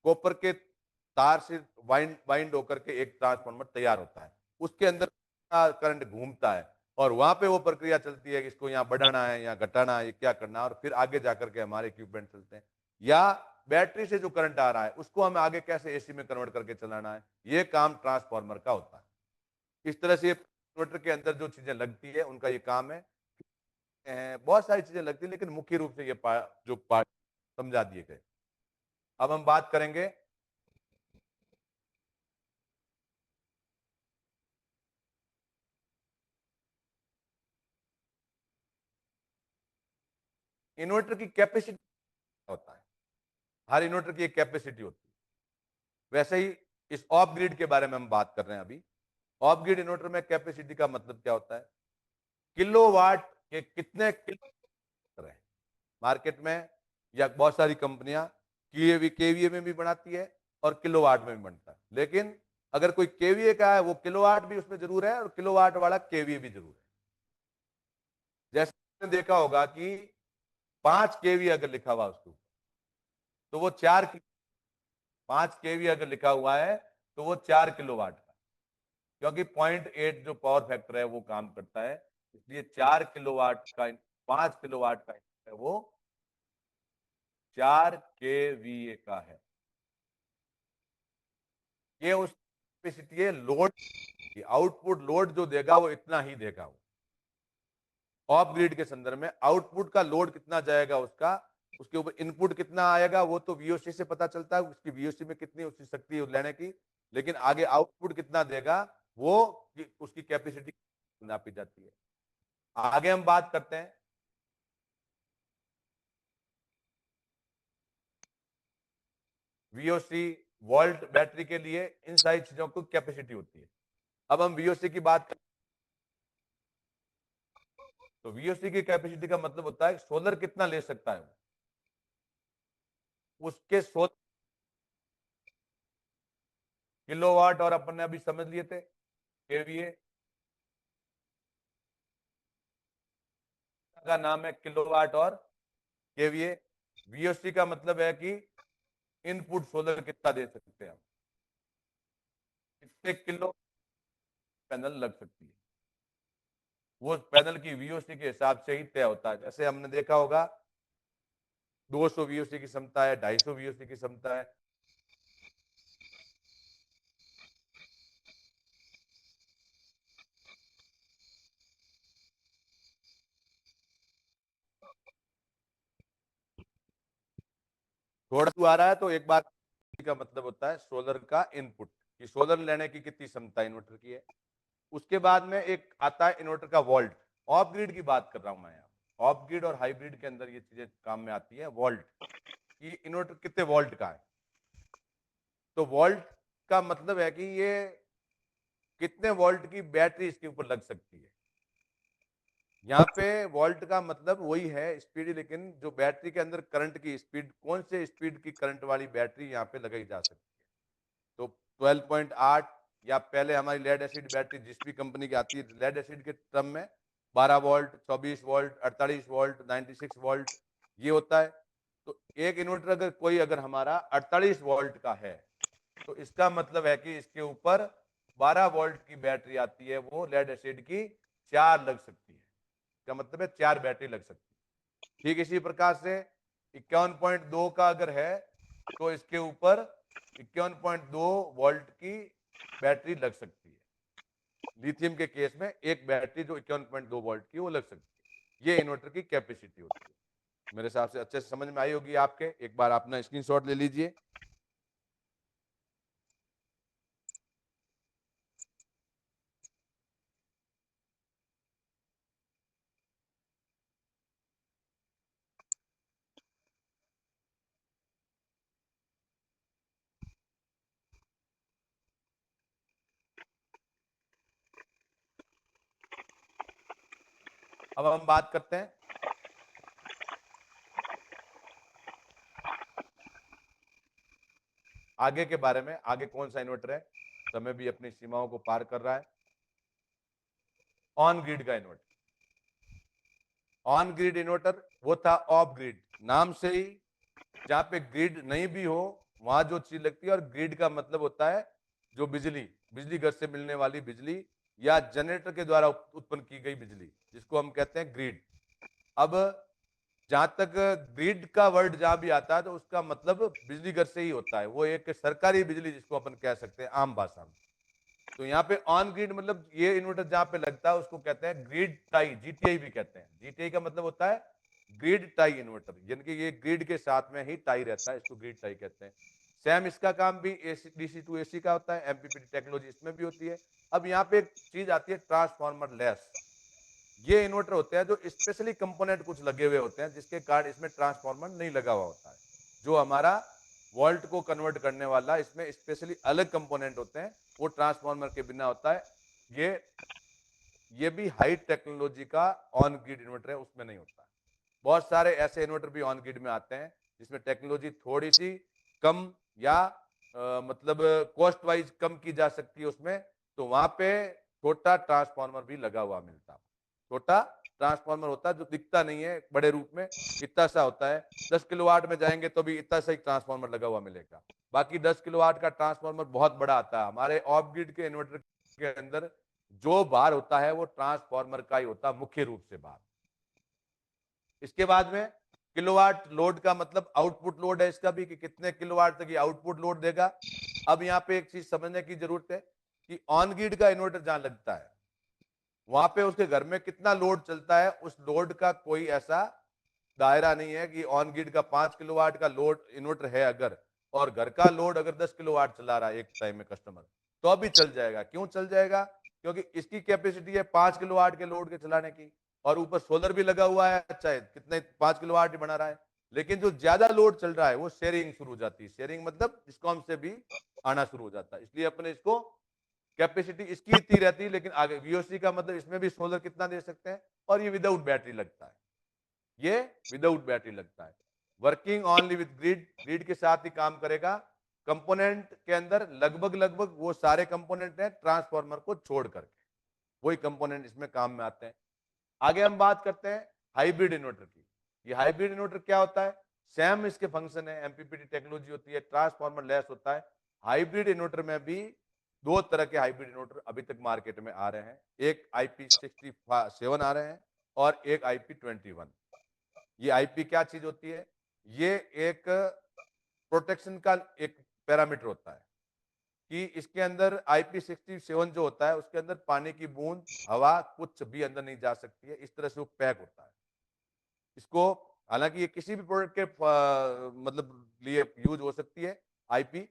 कॉपर के तार से वाइंड होकर के एक ट्रांसफार्मर तैयार होता है, उसके अंदर करंट घूमता है और वहां पे वो प्रक्रिया चलती है कि इसको यहाँ बढ़ाना है या घटाना है, ये क्या करना है, और फिर आगे जाकर के हमारे इक्विपमेंट चलते हैं। या बैटरी से जो करंट आ रहा है उसको हमें आगे कैसे एसी में कन्वर्ट करके चलाना है, ये काम ट्रांसफार्मर का होता है। इस तरह से इन्वर्टर के अंदर जो चीजें लगती है उनका ये काम है। बहुत सारी चीजें लगती है, लेकिन मुख्य रूप से ये जो पार्ट समझा दिए गए। अब हम बात करेंगे इन्वर्टर की कैपेसिटी होता है। हर इन्वर्टर की एक कैपेसिटी होती है। वैसे ही इस ऑफ ग्रिड के बारे में हम बात कर रहे हैं अभी। ऑफ ग्रिड इन्वर्टर में कैपेसिटी का मतलब क्या होता है, किलोवाट के कितने किलो है। मार्केट में या बहुत सारी कंपनियां केवीए में भी बनाती है और किलोवाट में भी बनता है, लेकिन अगर कोई केवीए का है वो किलोवाट भी उसमें जरूर है और किलोवाट वाला केवीए भी जरूर है। जैसे आपने देखा होगा कि 5 केवी अगर लिखा हुआ उसके ऊपर तो वो 5 केवी अगर लिखा हुआ है तो वो 4 किलोवाट का, क्योंकि 0.8 जो पावर फैक्टर है वो काम करता है, इसलिए 4 किलोवाट का 5 किलोवाट का है वो 4 केवीए का है। ये उस कैपेसिटी है लोड, आउटपुट लोड जो देगा वो इतना ही देगा। वो ऑफ ग्रिड के संदर्भ में आउटपुट का लोड कितना जाएगा उसका, उसके ऊपर इनपुट कितना आएगा वो तो वीओसी से पता चलता है, उसकी वीओसी में कितनी उसकी शक्ति है लेने की, लेकिन आगे आउटपुट कितना देगा वो उसकी कैपेसिटी नापी जाती है। आगे हम बात करते हैं वीओसी वोल्ट बैटरी के लिए, इन सारी चीजों को कैपेसिटी होती है। अब हम वीओसी की बात करें तो वीओसी की कैपेसिटी का मतलब होता है सोलर कितना ले सकता है, उसके सोलर किलोवाट, और अपन ने अभी समझ लिए थे केवीए का नाम है किलोवाट और केवीए। वीओसी का मतलब है कि इनपुट सोलर कितना दे सकते हैं हम, कितने किलो पैनल लग सकती है, वो पैनल की वीओसी के हिसाब से ही तय होता है। जैसे हमने देखा होगा 200 वीओसी की क्षमता है, 250 वीओसी की क्षमता है। थोड़ा आ रहा है तो एक बार का मतलब होता है सोलर का इनपुट, कि सोलर लेने की कितनी क्षमता इन्वर्टर की है। उसके बाद में एक आता है इन्वर्टर का वोल्ट। ऑफ ग्रिड की बात कर रहा हूं मैं यहाँ, ऑफ ग्रिड और हाइब्रिड के अंदर ये चीजें काम में आती है। वोल्ट कि इन्वर्टर कितने वोल्ट का है, तो वोल्ट का मतलब है कि ये कितने वोल्ट की बैटरी इसके ऊपर लग सकती है। यहाँ पे वोल्ट का मतलब वही है स्पीड, लेकिन जो बैटरी के अंदर करंट की स्पीड, कौन से स्पीड की करंट वाली बैटरी यहाँ पे लगाई जा सकती है। तो 12.8 या पहले हमारी लेड एसिड बैटरी जिस भी कंपनी की आती है लेड एसिड के टर्म में 12 वोल्ट, 24 वोल्ट, 48 वोल्ट, 96 वोल्ट ये होता है। तो एक इन्वर्टर अगर कोई अगर हमारा 48 वोल्ट का है तो इसका मतलब है कि इसके ऊपर 12 वोल्ट की बैटरी आती है, वो लेड एसिड की 4 लग सकती है। इसका मतलब है 4 बैटरी लग सकती है। ठीक इसी प्रकार से 51.2 का अगर है तो इसके ऊपर 51.2 वोल्ट की बैटरी लग सकती है। लिथियम के केस में एक बैटरी जो 51.2 वोल्ट की वो लग सकती है। ये इन्वर्टर की कैपेसिटी होती है। मेरे हिसाब से अच्छे से समझ में आई होगी आपके। एक बार अपना स्क्रीनशॉट ले लीजिए। अब हम बात करते हैं आगे के बारे में। आगे कौन सा इन्वर्टर है, समय भी अपनी सीमाओं को पार कर रहा है। ऑन ग्रिड का इन्वर्टर। ऑन ग्रिड इन्वर्टर वो था ऑफ ग्रिड, नाम से ही जहां पे ग्रिड नहीं भी हो वहां जो चीज लगती है। और ग्रिड का मतलब होता है जो बिजली, बिजली घर से मिलने वाली बिजली या जनरेटर के द्वारा उत्पन्न की गई बिजली, जिसको हम कहते हैं ग्रिड। अब जहां तक ग्रिड का वर्ड जहां भी आता है तो उसका मतलब बिजली घर से ही होता है। वो एक सरकारी बिजली जिसको अपन कह सकते हैं आम भाषा में। तो यहाँ पे ऑन ग्रिड मतलब ये इन्वर्टर जहां पे लगता है उसको कहते हैं ग्रिड टाई, जीटीआई भी कहते हैं। जीटीआई का मतलब होता है ग्रिड टाई इन्वर्टर, यानी कि ये ग्रिड के साथ में ही टाई रहता है, इसको ग्रिड टाई कहते हैं। सेम इसका काम भी एसी डीसी टू एसी का होता है, एमपीपीटी टेक्नोलॉजी इसमें भी होती है। अब यहाँ पे एक चीज आती है ट्रांसफॉर्मर लेस। ये इन्वर्टर होते हैं जो स्पेशली कंपोनेंट कुछ लगे हुए होते हैं जिसके कारण इसमें ट्रांसफॉर्मर नहीं लगा हुआ होता है। जो हमारा वोल्ट को कन्वर्ट करने वाला इसमें स्पेशली अलग कंपोनेंट होते हैं, वो ट्रांसफॉर्मर के बिना होता है। ये भी हाई टेक्नोलॉजी का ऑन ग्रिड इन्वर्टर है, उसमें नहीं होता है। बहुत सारे ऐसे इन्वर्टर भी ऑन ग्रिड में आते हैं जिसमें टेक्नोलॉजी थोड़ी सी कम या मतलब कॉस्ट वाइज कम की जा सकती है उसमें। तो वहां पे छोटा ट्रांसफॉर्मर भी लगा हुआ मिलता है। छोटा ट्रांसफॉर्मर होता है जो दिखता नहीं है बड़े रूप में, इतना सा होता है। 10 किलोवाट में जाएंगे तो भी इतना सा ही ट्रांसफॉर्मर लगा हुआ मिलेगा। बाकी 10 किलोवाट का ट्रांसफॉर्मर बहुत बड़ा आता है। हमारे ऑफ ग्रिड के इन्वर्टर के अंदर जो भार होता है वो ट्रांसफॉर्मर का ही होता है, मुख्य रूप से भार। इसके बाद में किलोवाट लोड का मतलब आउटपुट लोड है इसका भी, कि कितने किलोवाट तक ये आउटपुट लोड देगा। अब यहाँ पे एक चीज समझने की जरूरत है कि ऑन ग्रिड का इन्वर्टर जहां लगता है वहां पे उसके घर में कितना लोड चलता है, उस लोड का कोई ऐसा दायरा नहीं है कि ऑन ग्रिड का 5 किलोवाट का लोड इन्वर्टर है अगर, और घर का लोड अगर 10 किलोवाट चला रहा है एक टाइम में कस्टमर, तो अभी चल जाएगा। क्यों चल जाएगा? क्योंकि इसकी कैपेसिटी है 5 किलोवाट के लोड के चलाने की, और ऊपर सोलर भी लगा हुआ है, चाहे कितने 5 किलोवाट ही बना रहा है। लेकिन जो ज्यादा लोड चल रहा है वो शेयरिंग शुरू हो जाती है। शेयरिंग मतलब डिस्कॉम से भी आना शुरू हो जाता है। इसलिए अपने इसको कैपेसिटी इसकी इतनी रहती है, लेकिन आगे वीओसी का मतलब इसमें भी सोलर कितना दे सकते हैं। और ये विदाउट बैटरी लगता है, ये विदाउट बैटरी लगता है। Working only with grid, grid के साथ ही काम करेगा। कंपोनेंट के अंदर लगभग लगभग वो सारे कंपोनेंट हैं ट्रांसफॉर्मर को छोड़ करके, वही कंपोनेंट इसमें काम में आते हैं। आगे हम बात करते हैं हाइब्रिड इन्वर्टर की। ये हाइब्रिड इन्वर्टर क्या होता है? सेम इसके फंक्शन है, एमपीपीटी टेक्नोलॉजी होती है, ट्रांसफॉर्मर लेस होता है। हाइब्रिड इन्वर्टर में भी दो तरह के हाइब्रिड इन्वर्टर अभी तक मार्केट में आ रहे हैं। एक IP67 आ रहे हैं और एक IP21। ये आईपी क्या चीज होती है? ये एक प्रोटेक्शन का एक पैरामीटर होता है कि इसके अंदर IP67 जो होता है उसके अंदर पानी की बूंद, हवा कुछ भी अंदर नहीं जा सकती है। इस तरह से वो पैक होता है। इसको हालांकि ये किसी भी प्रोडक्ट के मतलब लिए यूज हो सकती है। आईपी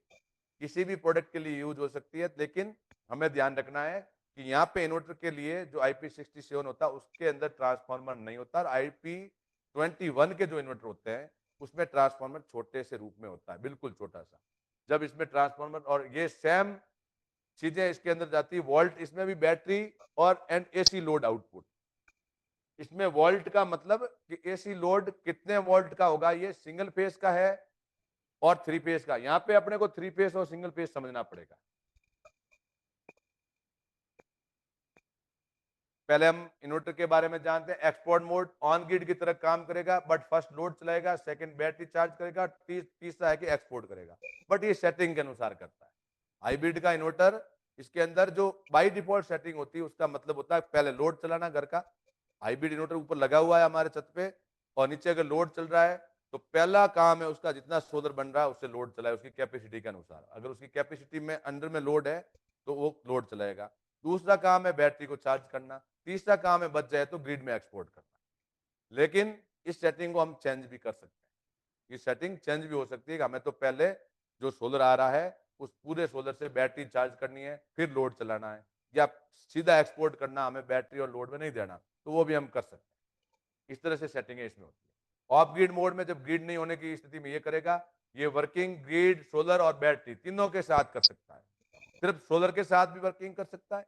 किसी भी प्रोडक्ट के लिए यूज हो सकती है, लेकिन हमें ध्यान रखना है कि यहाँ पे इन्वर्टर के लिए जो IP67 होता है उसके अंदर ट्रांसफार्मर नहीं होता। और IP21 के जो इन्वर्टर होते हैं उसमें ट्रांसफार्मर छोटे से रूप में होता है, बिल्कुल छोटा सा। जब इसमें ट्रांसफार्मर और ये सेम चीजें इसके अंदर जाती है, वोल्ट इसमें भी बैटरी और एंड एसी लोड आउटपुट। इसमें वोल्ट का मतलब कि एसी लोड कितने वोल्ट का होगा, ये सिंगल फेज का है और थ्री फेज का। यहाँ पे अपने को थ्री फेज और सिंगल फेज समझना पड़ेगा। पहले हम इन्वर्टर के बारे में जानते हैं। एक्सपोर्ट मोड ऑन ग्रिड की तरह काम करेगा, बट फर्स्ट लोड चलाएगा, सेकंड बैटरी चार्ज करेगा, तीसरा है कि एक्सपोर्ट करेगा, बट ये सेटिंग के अनुसार करता है। हाइब्रिड का इन्वर्टर, इसके अंदर जो बाई डिफॉल्ट सेटिंग होती है उसका मतलब होता है पहले लोड चलाना घर का। हाइब्रिड इन्वर्टर ऊपर लगा हुआ है हमारे छत पे और नीचे अगर लोड चल रहा है तो पहला काम है उसका जितना सोलर बन रहा है उससे लोड चलाए उसकी कैपेसिटी के अनुसार। अगर उसकी कैपेसिटी में अंडर में लोड है तो वो लोड चलाएगा। दूसरा काम है बैटरी को चार्ज करना। तीसरा काम है बच जाए तो ग्रिड में एक्सपोर्ट करना। लेकिन इस सेटिंग को हम चेंज भी कर सकते हैं। ये सेटिंग चेंज भी हो सकती है कि हमें तो पहले जो सोलर आ रहा है उस पूरे सोलर से बैटरी चार्ज करनी है फिर लोड चलाना है, या सीधा एक्सपोर्ट करना, हमें बैटरी और लोड में नहीं देना, तो वो भी हम कर सकते हैं। इस तरह से सेटिंग इसमें होती है। ऑफ ग्रिड मोड में जब ग्रिड नहीं होने की स्थिति में ये करेगा, ये वर्किंग ग्रिड सोलर और बैटरी तीनों के साथ कर सकता है। सिर्फ सोलर के साथ भी वर्किंग कर सकता है,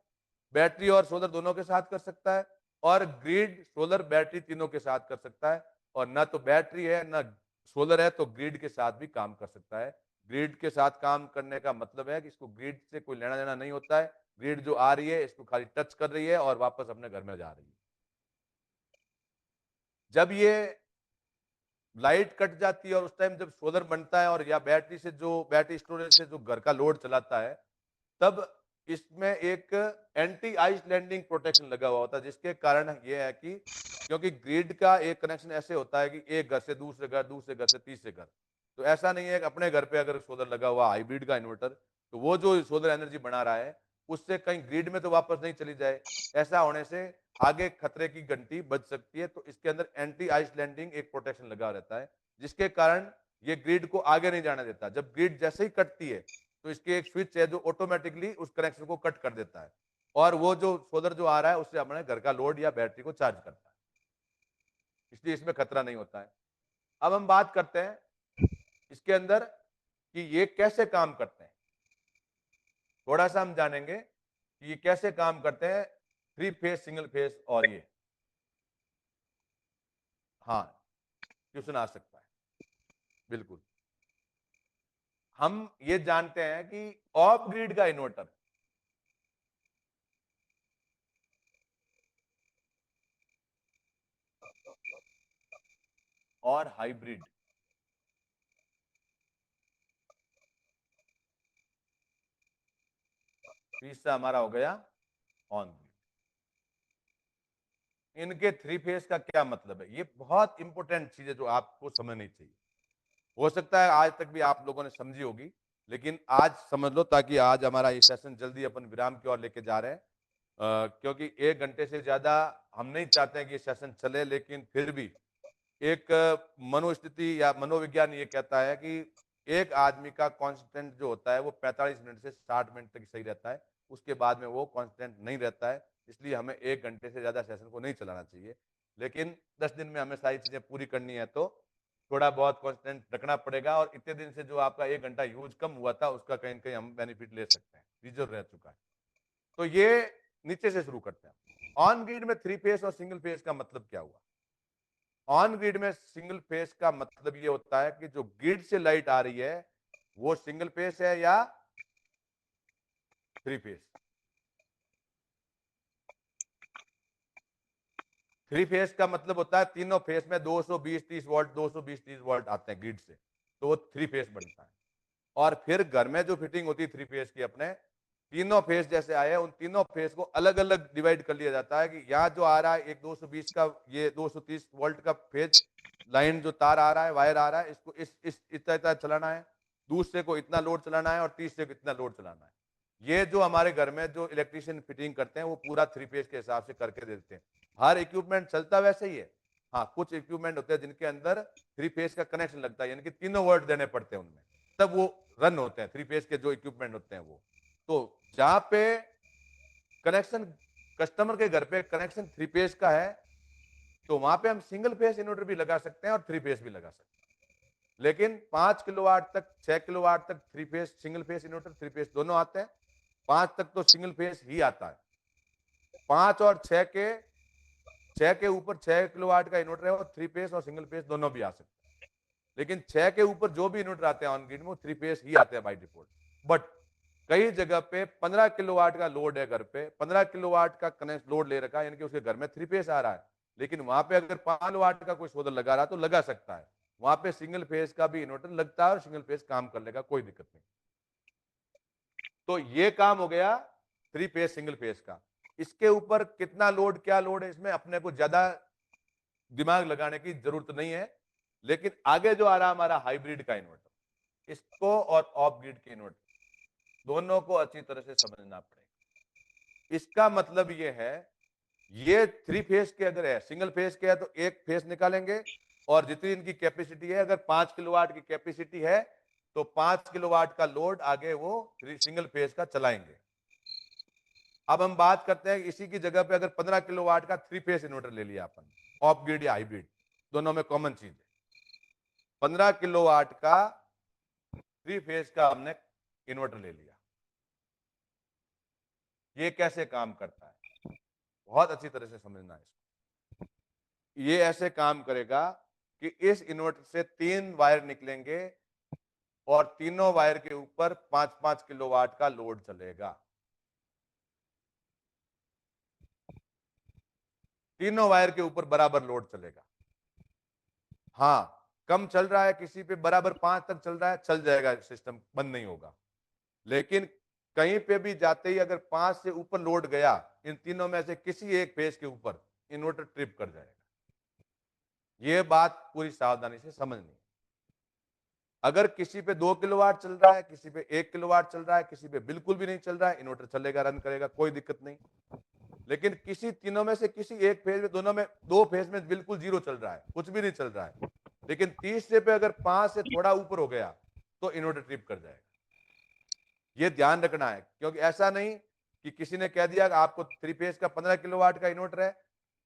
बैटरी और सोलर दोनों के साथ कर सकता है, और ग्रिड सोलर बैटरी तीनों के साथ कर सकता है। और ना तो बैटरी है ना सोलर है तो ग्रिड के साथ भी काम कर सकता है। ग्रिड के साथ काम करने का मतलब है कि इसको ग्रिड से कोई लेना देना नहीं होता है। ग्रिड जो आ रही है इसको खाली टच कर रही है और वापस अपने घर में जा रही है। जब ये लाइट कट जाती है और उस टाइम जब सोलर बनता है और या बैटरी से जो बैटरी स्टोरेज से जो घर का लोड चलाता है, तब इसमें एक एंटी आइसलैंडिंग प्रोटेक्शन लगा हुआ होता है, जिसके कारण ये है कि क्योंकि ग्रिड का एक कनेक्शन ऐसे होता है कि एक घर से दूसरे घर, दूसरे घर से तीसरे घर, तो ऐसा नहीं है कि अपने घर पे अगर सोलर लगा हुआ हाइब्रिड का इन्वर्टर तो वो जो सोलर एनर्जी बना रहा है उससे कहीं ग्रिड में तो वापस नहीं चली जाए। ऐसा होने से आगे खतरे की घंटी बज सकती है। तो इसके अंदर एंटी आइसलैंडिंग एक प्रोटेक्शन लगा रहता है, जिसके कारण ये ग्रिड को आगे नहीं जाने देता। जब ग्रिड जैसे ही कटती है तो इसके एक स्विच है जो ऑटोमेटिकली उस कनेक्शन को कट कर देता है और वो जो सोलर जो आ रहा है उससे अपने घर का लोड या बैटरी को चार्ज करता है, इसलिए इसमें खतरा नहीं होता है। अब हम बात करते हैं इसके अंदर कि ये कैसे काम करते हैं। थोड़ा सा हम जानेंगे कि ये कैसे काम करते हैं, थ्री फेज, सिंगल फेज और ये। हाँ, क्वेश्चन आ सकता है, बिल्कुल। हम ये जानते हैं कि ऑफ ग्रिड का इन्वर्टर और हाइब्रिड, तीसरा हमारा हो गया ऑन ग्रिड। इनके थ्री फेज का क्या मतलब है, ये बहुत इंपॉर्टेंट चीज है जो आपको समझनी चाहिए। हो सकता है आज तक भी आप लोगों ने समझी होगी, लेकिन आज समझ लो ताकि आज हमारा ये सेशन जल्दी अपन विराम की ओर लेके जा रहे हैं। क्योंकि 1 घंटे से ज्यादा हम नहीं चाहते हैं कि ये सेशन चले, लेकिन फिर भी एक मनोस्थिति या मनोविज्ञान ये कहता है कि एक आदमी का कांस्टेंट जो होता है वो 45 मिनट से 60 मिनट तक सही रहता है, उसके बाद में वो कांस्टेंट नहीं रहता है। इसलिए हमें 1 घंटे से ज्यादा सेशन को नहीं चलाना चाहिए। लेकिन 10 दिन में हमें सारी चीजें पूरी करनी है तो थोड़ा बहुत कांस्टेंट रखना पड़ेगा, और इतने दिन से जो आपका 1 घंटा यूज कम हुआ था उसका कहीं न कहीं हम बेनिफिट ले सकते हैं, रिजर्व रह चुका है। तो ये नीचे से शुरू करते हैं। ऑन ग्रिड में थ्री फेज और सिंगल फेज का मतलब क्या हुआ। ऑन ग्रिड में सिंगल फेज का मतलब ये होता है कि जो ग्रिड से लाइट आ रही है वो सिंगल फेज है या थ्री फेज। थ्री फेज का मतलब होता है तीनों फेज में 220-30 वोल्ट 220-30 वोल्ट आते हैं ग्रिड से, तो वो थ्री फेज बनता है। और फिर घर में जो फिटिंग होती है थ्री फेज की, अपने तीनों फेज जैसे आए उन तीनों फेज को अलग अलग डिवाइड कर लिया जाता है कि यहाँ जो आ रहा है एक 220 का, ये 230 वोल्ट का फेज लाइन जो तार आ रहा है, वायर आ रहा है, इसको इस इतना इतना चलाना है, दूसरे को इतना लोड चलाना है और तीसरे को इतना लोड चलाना है। ये जो हमारे घर में जो इलेक्ट्रिशियन फिटिंग करते हैं वो पूरा थ्री फेज के हिसाब से करके देते हैं। हर इक्विपमेंट चलता वैसे ही है। हाँ, कुछ इक्विपमेंट होते हैं जिनके अंदर थ्री फेज का कनेक्शन लगता है, यानी कि तीनों वोल्ट देने पड़ते हैं उनमें, तब वो रन होते हैं। थ्री फेज के जो इक्विपमेंट होते हैं वो, तो जहां पे कनेक्शन कस्टमर के घर पे कनेक्शन थ्री फेज का है तो वहां पे हम सिंगल फेज इन्वर्टर भी लगा सकते हैं और थ्री फेज भी लगा सकते हैं। लेकिन 5 किलोवाट तक, 6 किलोवाट तक three phase, single phase inverter, three phase दोनों आते हैं। 5 तक तो सिंगल फेज ही आता है। 5 और 6 के ऊपर 6 किलोवाट का इन्वर्टर है और थ्री फेज और सिंगल फेज दोनों भी आ सकते हैं। लेकिन 6 के ऊपर जो भी इन्वर्टर आते हैं ऑन ग्रिड में, वो थ्री फेज ही आते हैं बाय डिफॉल्ट। बट कई जगह पे 15 किलोवाट का लोड है, घर पे 15 किलोवाट का कनेक्ट लोड ले रखा है, यानी कि उसके घर में थ्री फेज आ रहा है, लेकिन वहां पे अगर 5 वाट का कोई सोलर लगा रहा है तो लगा सकता है। वहां पे सिंगल फेज का भी इन्वर्टर लगता है और सिंगल फेज काम कर लेगा, कोई दिक्कत नहीं। तो ये काम हो गया 3 फेज सिंगल फेज का। इसके ऊपर कितना लोड, क्या लोड है, इसमें अपने को ज्यादा दिमाग लगाने की जरूरत नहीं है। लेकिन आगे जो आ रहा हमारा हाइब्रिड का इन्वर्टर, इसको और ऑफ ग्रिड के इन्वर्टर दोनों को अच्छी तरह से समझना पड़ेगा। इसका मतलब ये है, ये 3 फेज के अगर है, सिंगल फेज के है तो एक फेज निकालेंगे और जितनी इनकी कैपेसिटी है, अगर 5 किलोवाट की कैपेसिटी है तो 5 किलोवाट का लोड आगे वो सिंगल फेज का चलाएंगे। अब हम बात करते हैं इसी की जगह पे अगर 15 किलोवाट का 3 फेज इन्वर्टर ले लिया अपन, ऑफ ग्रिड या हाइब्रिड, दोनों में कॉमन चीज है। 15 किलोवाट का 3 फेज का हमने इन्वर्टर ले लिया। ये कैसे काम करता है, बहुत अच्छी तरह से समझना है इसको। ये ऐसे काम करेगा कि इस इन्वर्टर से 3 वायर निकलेंगे और तीनों वायर के ऊपर 5-5 किलोवाट का लोड चलेगा। तीनों वायर के ऊपर बराबर लोड चलेगा। हाँ, कम चल रहा है किसी पे, बराबर 5 तक चल रहा है, चल जाएगा सिस्टम, बंद नहीं होगा। लेकिन कहीं पे भी जाते ही अगर 5 से ऊपर लोड गया, इन तीनों में से किसी एक फेज के ऊपर इन्वर्टर ट्रिप कर जाएगा। ये बात पूरी सावधानी से समझनी है। अगर किसी पे 2 किलोवाट चल रहा है, किसी पे 1 किलोवाट चल रहा है, किसी पे बिल्कुल भी नहीं चल रहा है, इन्वर्टर चलेगा, रन करेगा, कोई दिक्कत नहीं। लेकिन किसी तीनों में से किसी एक फेज में, दोनों में, 2 फेज में बिल्कुल जीरो चल रहा है, कुछ भी नहीं चल रहा है, लेकिन तीसरे पे अगर 5 से थोड़ा ऊपर हो गया तो इन्वर्टर ट्रिप कर जाएगा। ये ध्यान रखना है, क्योंकि ऐसा नहीं कि किसी ने कह दिया कि आपको 3 फेज का 15 किलोवाट का इन्वर्टर है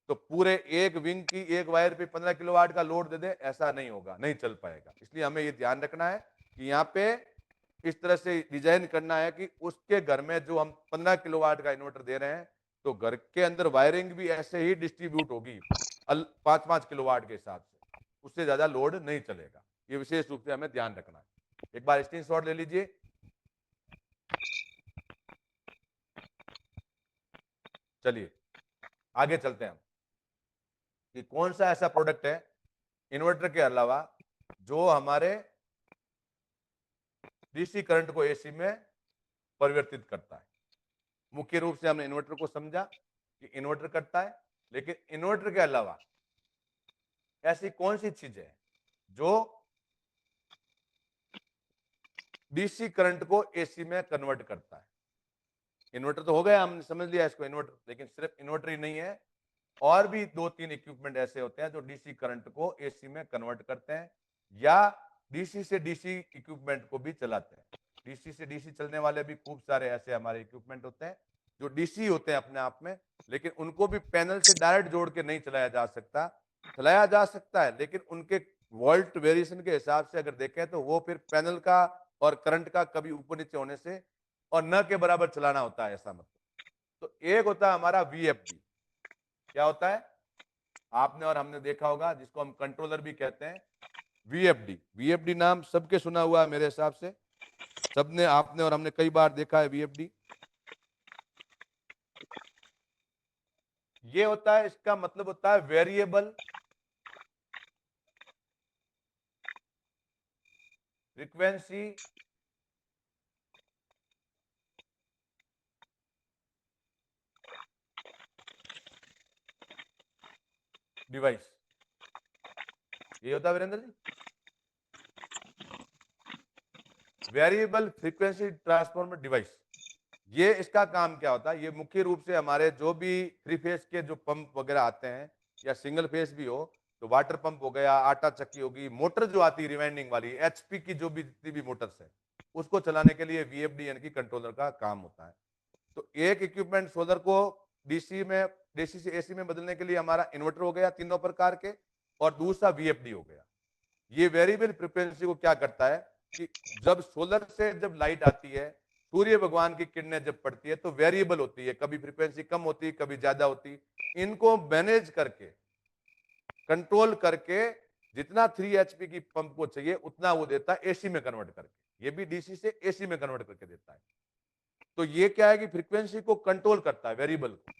तो पूरे एक विंग की एक वायर पे 15 किलोवाट का लोड दे दे, ऐसा नहीं होगा, नहीं चल पाएगा। इसलिए हमें ये ध्यान रखना है कि यहाँ पे इस तरह से डिजाइन करना है कि उसके घर में जो हम 15 किलोवाट का इन्वर्टर दे रहे हैं तो घर के अंदर वायरिंग भी ऐसे ही डिस्ट्रीब्यूट होगी 5-5 किलोवाट के हिसाब से, उससे ज्यादा लोड नहीं चलेगा। ये विशेष रूप से हमें ध्यान रखना है। एक बार स्क्रीनशॉट ले लीजिए। चलिए आगे चलते हैं हम कि कौन सा ऐसा प्रोडक्ट है इन्वर्टर के अलावा जो हमारे डीसी करंट को एसी में परिवर्तित करता है। मुख्य रूप से हमने इन्वर्टर को समझा कि इन्वर्टर करता है, लेकिन इन्वर्टर के अलावा ऐसी कौन सी चीज है जो डीसी करंट को एसी में कन्वर्ट करता है। इन्वर्टर तो हो गया, हमने समझ लिया इसको इन्वर्टर, लेकिन सिर्फ इन्वर्टर ही नहीं है, और भी 2-3 इक्विपमेंट ऐसे होते हैं जो डीसी करंट को एसी में कन्वर्ट करते हैं या डीसी से डीसी इक्विपमेंट को भी चलाते हैं। डीसी से डीसी चलने वाले भी खूब सारे ऐसे हमारे इक्विपमेंट होते हैं जो डीसी होते हैं अपने आप में, लेकिन उनको भी पैनल से डायरेक्ट जोड़ के नहीं चलाया जा सकता। चलाया जा सकता है, लेकिन उनके वोल्ट वेरिएशन के हिसाब से अगर देखें तो वो फिर पैनल का और करंट का कभी ऊपर नीचे होने से और न के बराबर चलाना होता है, ऐसा मतलब। तो एक होता है हमारा वीएफडी। क्या होता है, आपने और हमने देखा होगा, जिसको हम कंट्रोलर भी कहते हैं, वीएफडी। वीएफडी नाम सबके सुना हुआ है मेरे हिसाब से, सबने, आपने और हमने कई बार देखा है वीएफडी। ये होता है, इसका मतलब होता है वेरिएबल फ्रीक्वेंसी डिवाइस। ये होता है Virendra ji, variable frequency transformer device. ये इसका काम क्या होता है, ये मुख्य रूप से हमारे जो भी 3 फेज के जो पंप वगैरह आते हैं या सिंगल फेज भी हो, तो वाटर पंप हो गया, आटा चक्की होगी, मोटर जो आती है रिवाइंडिंग वाली, एचपी की जो भी जितनी भी मोटर्स है, उसको चलाने के लिए वीएफडी यानी कि कंट्रोलर का काम होता है। तो एक इक्विपमेंट सोलर को डीसी में, डीसी से एसी में बदलने के लिए हमारा इन्वर्टर हो गया तीनों प्रकार के, और दूसरा वीएफडी हो गया। ये वेरिएबल फ्रीक्वेंसी को क्या करता है कि जब सोलर से जब लाइट आती है, सूर्य भगवान की किरणें जब पड़ती है तो वेरिएबल होती है, कभी फ्रीक्वेंसी कम होती है, कभी ज्यादा होती है। इनको मैनेज करके, कंट्रोल करके, जितना 3 एचपी की पंप को चाहिए उतना वो देता है एसी में कन्वर्ट करके। ये भी डीसी से एसी में कन्वर्ट करके देता है। तो ये क्या है कि फ्रीक्वेंसी को कंट्रोल करता है, वेरिएबल को।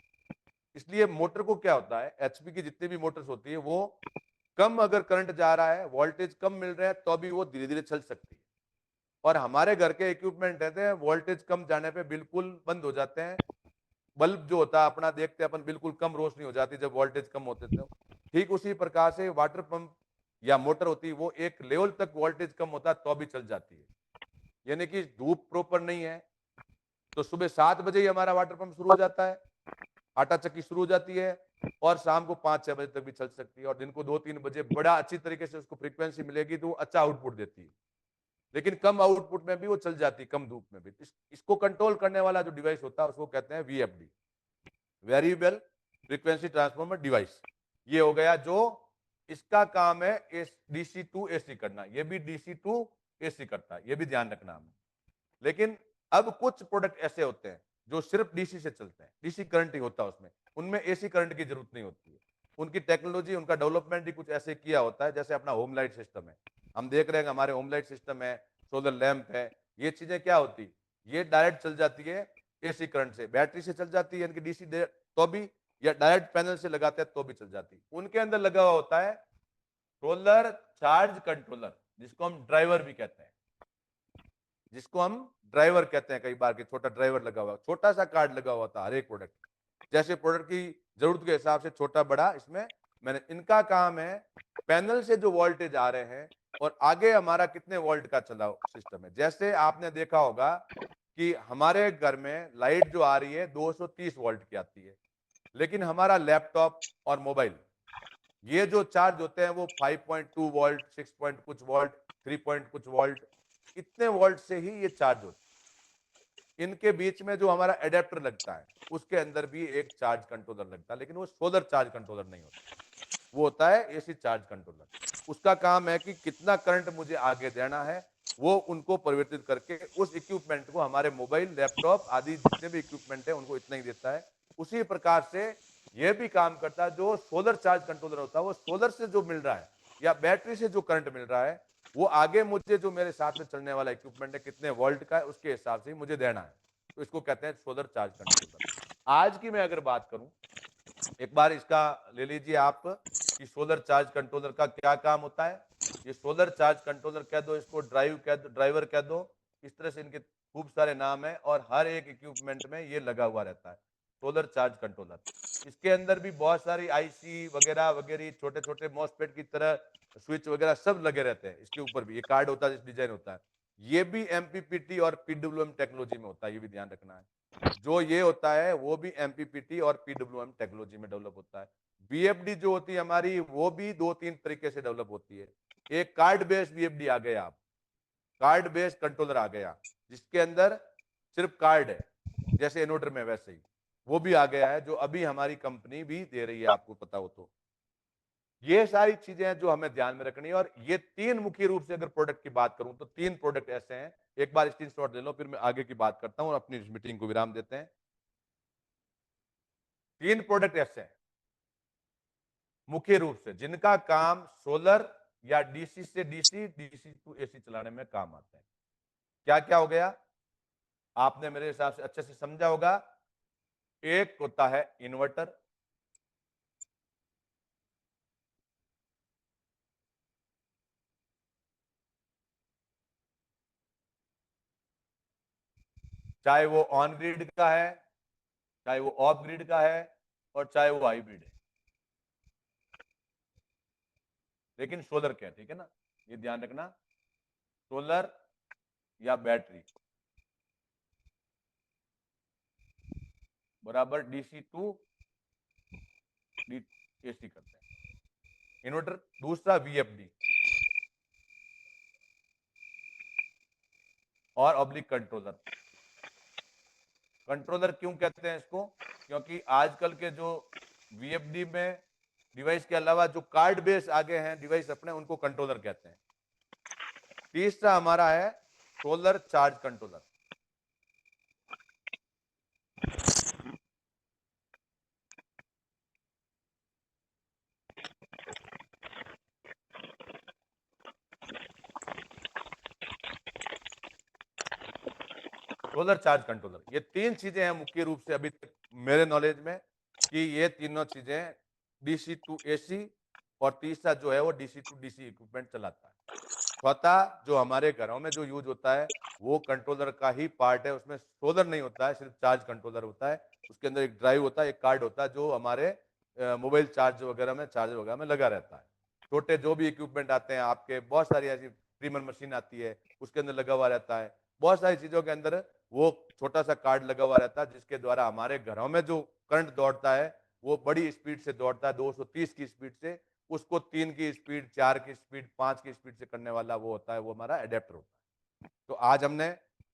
इसलिए मोटर को क्या होता है, एचपी की जितनी भी मोटर्स होती है वो कम अगर करंट जा रहा है, वोल्टेज कम मिल रहा है, तो भी वो धीरे धीरे चल सकती है। और हमारे घर के इक्विपमेंट रहते हैं वोल्टेज कम जाने पे बिल्कुल बंद हो जाते हैं। बल्ब जो होता है अपना देखते हैं अपन बिल्कुल कम रोशनी हो जाती है जब वोल्टेज कम होते थे। ठीक उसी प्रकार से वाटर पंप या मोटर होती है वो एक लेवल तक वोल्टेज कम होता है तो भी चल जाती है। यानी कि धूप प्रॉपर नहीं है तो सुबह 7 बजे ही हमारा वाटर पंप शुरू हो जाता है, आटा चक्की शुरू हो जाती है और शाम को 5-6 बजे तक भी चल सकती है और दिन को 2-3 बजे बड़ा अच्छी तरीके से उसको फ्रीक्वेंसी मिलेगी तो वो अच्छा आउटपुट देती है। लेकिन कम आउटपुट में भी वो चल जाती है, कम धूप में भी। इसको कंट्रोल करने वाला जो डिवाइस होता है उसको कहते हैं VFD, variable frequency transformer device. ये हो गया जो इसका काम है डीसी टू एसी करना, ये भी डीसी टू एसी करता है, ये भी ध्यान रखना हमें। लेकिन अब कुछ प्रोडक्ट ऐसे होते हैं जो सिर्फ डीसी से चलते हैं, डीसी करंट ही होता है उसमें, उनमें एसी करंट की जरूरत नहीं होती है। उनकी टेक्नोलॉजी, उनका डेवलपमेंट ही कुछ ऐसे किया होता है, जैसे अपना होम लाइट सिस्टम है। हम देख रहे हैं हमारे होम लाइट सिस्टम है, सोलर लैंप है, ये चीजें क्या होती, ये डायरेक्ट चल जाती है एसी करंट से, बैटरी से चल जाती है, इनकी डीसी तो भी, या डायरेक्ट पैनल से लगाते हैं तो भी चल जाती है। उनके अंदर लगा हुआ होता है सोलर चार्ज कंट्रोलर, जिसको हम ड्राइवर भी कहते हैं, जिसको हम ड्राइवर कहते हैं। कई बार के छोटा ड्राइवर लगा हुआ, छोटा सा कार्ड लगा हुआ था हर एक प्रोडक्ट, जैसे प्रोडक्ट की जरूरत के हिसाब से छोटा बड़ा इसमें मैंने। इनका काम है पैनल से जो वोल्टेज आ रहे हैं और आगे हमारा कितने वोल्ट का चला सिस्टम है। जैसे आपने देखा होगा कि हमारे घर में लाइट जो आ रही है 230 वोल्ट की आती है, लेकिन हमारा लैपटॉप और मोबाइल ये जो चार्ज होते हैं वो 5.2 वोल्ट, 6 पॉइंट कुछ वोल्ट, 3 पॉइंट कुछ वोल्ट, इतने वोल्ट से ही ये चार्ज होते हैं। इनके बीच में जो हमारा एडेप्टर लगता है उसके अंदर भी एक चार्ज कंट्रोलर लगता है, लेकिन वो सोलर चार्ज कंट्रोलर नहीं होता, वो होता है एसी चार्ज कंट्रोलर। उसका काम है कि कितना करंट मुझे आगे देना है, वो उनको परिवर्तित करके उस इक्विपमेंट को, हमारे मोबाइल, लैपटॉप आदि जितने भी इक्विपमेंट है उनको इतना ही देता है। उसी प्रकार से ये भी काम करता है। जो सोलर चार्ज कंट्रोलर होता है वो सोलर से जो मिल रहा है या बैटरी से जो करंट मिल रहा है वो आगे मुझे, जो मेरे साथ में चलने वाला इक्विपमेंट है कितने वोल्ट का है उसके हिसाब से ही मुझे देना है। तो इसको कहते हैं सोलर चार्ज कंट्रोलर। आज की मैं अगर बात करूं, एक बार इसका ले लीजिए आप कि सोलर चार्ज कंट्रोलर का क्या काम होता है। ये सोलर चार्ज कंट्रोलर कह दो, इसको ड्राइव कह दो, ड्राइवर कह दो, इस तरह से इनके खूब सारे नाम है और हर एक इक्विपमेंट में ये लगा हुआ रहता है सोलर चार्ज कंट्रोलर। इसके अंदर भी बहुत सारी आईसी वगैरह वगैरह, छोटे छोटे मॉसफेट की तरह स्विच वगैरह सब लगे रहते हैं। इसके ऊपर भी ये कार्ड होता है, डिजाइन होता है। ये भी एमपीपीटी और पीडब्ल्यूएम टेक्नोलॉजी में होता है, ये भी ध्यान रखना है। जो ये होता है वो भी एमपीपीटी और पीडब्ल्यूएम टेक्नोलॉजी में डेवलप होता है। बीएफडी जो होती है हमारी, वो भी 2-3 तरीके से डेवलप होती है। एक कार्ड बेस्ड बीएफडी आ गया, आप कार्ड बेस्ड कंट्रोलर आ गया जिसके अंदर सिर्फ कार्ड है, जैसे इन्वर्टर में वैसे ही वो भी आ गया है, जो अभी हमारी कंपनी भी दे रही है, आपको पता हो तो। ये सारी चीजें हैं जो हमें ध्यान में रखनी है। और ये 3 मुख्य रूप से अगर प्रोडक्ट की बात करूं तो 3 प्रोडक्ट ऐसे हैं। एक बार स्क्रीनशॉट ले लो, फिर मैं आगे की बात करता हूं और अपनी इस मीटिंग को विराम देते हैं। 3 प्रोडक्ट ऐसे हैं मुख्य रूप से जिनका काम सोलर या डीसी से डीसी, डीसी टू एसी चलाने में काम आता है। क्या क्या हो गया, आपने मेरे हिसाब से अच्छे से समझा होगा। एक होता है इन्वर्टर, चाहे वो ऑन ग्रिड का है, चाहे वो ऑफ ग्रिड का है, और चाहे वो हाइब्रिड है, लेकिन सोलर क्या है, ठीक है ना, ये ध्यान रखना। सोलर या बैटरी बराबर डीसी टू एसी करते हैं इन्वर्टर। दूसरा वीएफडी और ऑब्लिक कंट्रोलर। कंट्रोलर क्यों कहते हैं इसको, क्योंकि आजकल के जो वीएफडी में डिवाइस के अलावा जो कार्ड बेस आगे हैं डिवाइस अपने, उनको कंट्रोलर कहते हैं। तीसरा हमारा है solar charge controller. Solar charge controller, ये 3 चीजें हैं मुख्य रूप से अभी तक मेरे नॉलेज में, कि ये तीनों चीजें डीसी टू एसी और तीसरा जो है वो डीसी टू डीसी इक्विपमेंट चलाता है। चौथा जो हमारे घरों में जो यूज होता है वो कंट्रोलर का ही पार्ट है, उसमें सोलर नहीं होता है, सिर्फ चार्ज कंट्रोलर होता है। उसके अंदर एक ड्राइव होता है, एक कार्ड होता है जो हमारे मोबाइल चार्ज वगैरह में, चार्जर वगैरह में लगा रहता है। छोटे जो भी इक्विपमेंट आते हैं आपके, बहुत सारी ऐसी ट्रिमर मशीन आती है, उसके अंदर लगा हुआ रहता है। बहुत सारी चीज़ों के अंदर वो छोटा-सा कार्ड लगा हुआ रहता है, जिसके द्वारा हमारे घरों में जो करंट दौड़ता है, वो बड़ी स्पीड से दौड़ता है, 230 की स्पीड से। उसको 3 की स्पीड, 4 की स्पीड, 5 की स्पीड से करने वाला वो होता है, वो हमारा एडेप्टर होता है। तो आज हमने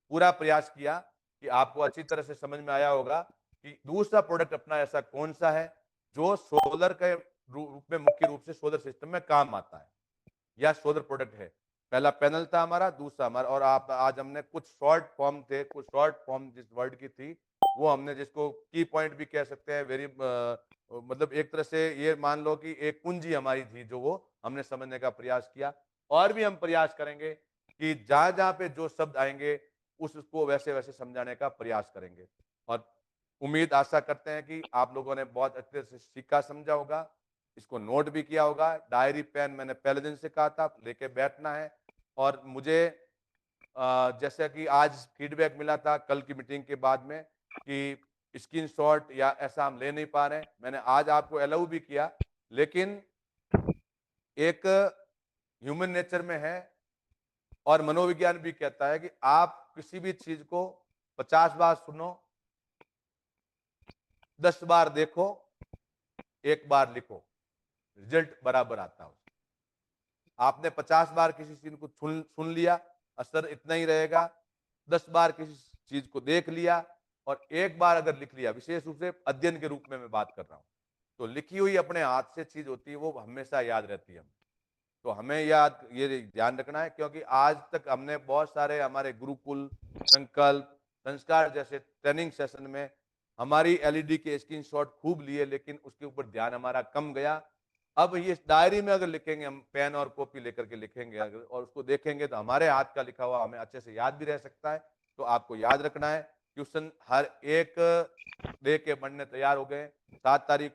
पूरा प्रयास किया कि आपको अच्छी तरह से समझ में आया होगा कि दूसरा प्रोडक्ट अपना ऐसा कौन-सा है, जो सोलर के रूप में, मुख्य रूप से सोलर सिस्टम में काम आता है। या सोलर प्रोडक्ट है। पहला पैनल था हमारा, दूसरा हमारा, और आप आज हमने कुछ शॉर्ट फॉर्म थे, कुछ शॉर्ट फॉर्म जिस वर्ड की थी, वो हमने जिसको की पॉइंट भी कह सकते हैं, वेरी मतलब एक तरह से ये मान लो कि एक कुंजी हमारी थी जो वो हमने समझने का प्रयास किया। और भी हम प्रयास करेंगे कि जहाँ-जहाँ पे जो शब्द आएँगे, उसको वैसे-वैसे समझाने का प्रयास करेंगे। और उम्मीद आशा करते हैं कि आप लोगों ने बहुत अच्छे से सीखा समझा होगा, इसको नोट भी किया होगा। डायरी पेन मैंने पहले दिन से कहा था लेके बैठना है। और मुझे जैसा कि आज फीडबैक मिला था कल की मीटिंग के बाद में कि स्क्रीनशॉट या ऐसा हम ले नहीं पा रहे हैं। मैंने आज आपको अलाउ भी किया, लेकिन एक ह्यूमन नेचर में है और मनोविज्ञान भी कहता है कि आप किसी भी चीज को 50 बार सुनो, 10 बार देखो, एक बार लिखो, रिजल्ट बराबर आता है। आपने 50 बार किसी चीज को सुन सुन लिया, असर इतना ही रहेगा। 10 बार किसी चीज को देख लिया और एक बार अगर लिख लिया, विशेष रूप से अध्ययन के रूप में मैं बात कर रहा हूँ, तो लिखी हुई अपने हाथ से चीज होती है, वो हमेशा याद रहती है। तो हमें याद ये ध्यान रखना है, क्योंकि आज तक हमने बहुत सारे हमारे गुरुकुल, संकल्प, संस्कार जैसे ट्रेनिंग सेशन में हमारी एलईडी के स्क्रीनशॉट खूब लिए, लेकिन उसके ऊपर ध्यान हमारा कम गया। अब ये इस डायरी में अगर लिखेंगे, हम पेन और कॉपी लेकर के लिखेंगे अगर और उसको देखेंगे, तो हमारे हाथ का लिखा हुआ हमें अच्छे से याद भी रह सकता है। तो आपको याद रखना है, क्वेश्चन हर एक डे के बनने तैयार हो गए। 7 तारीख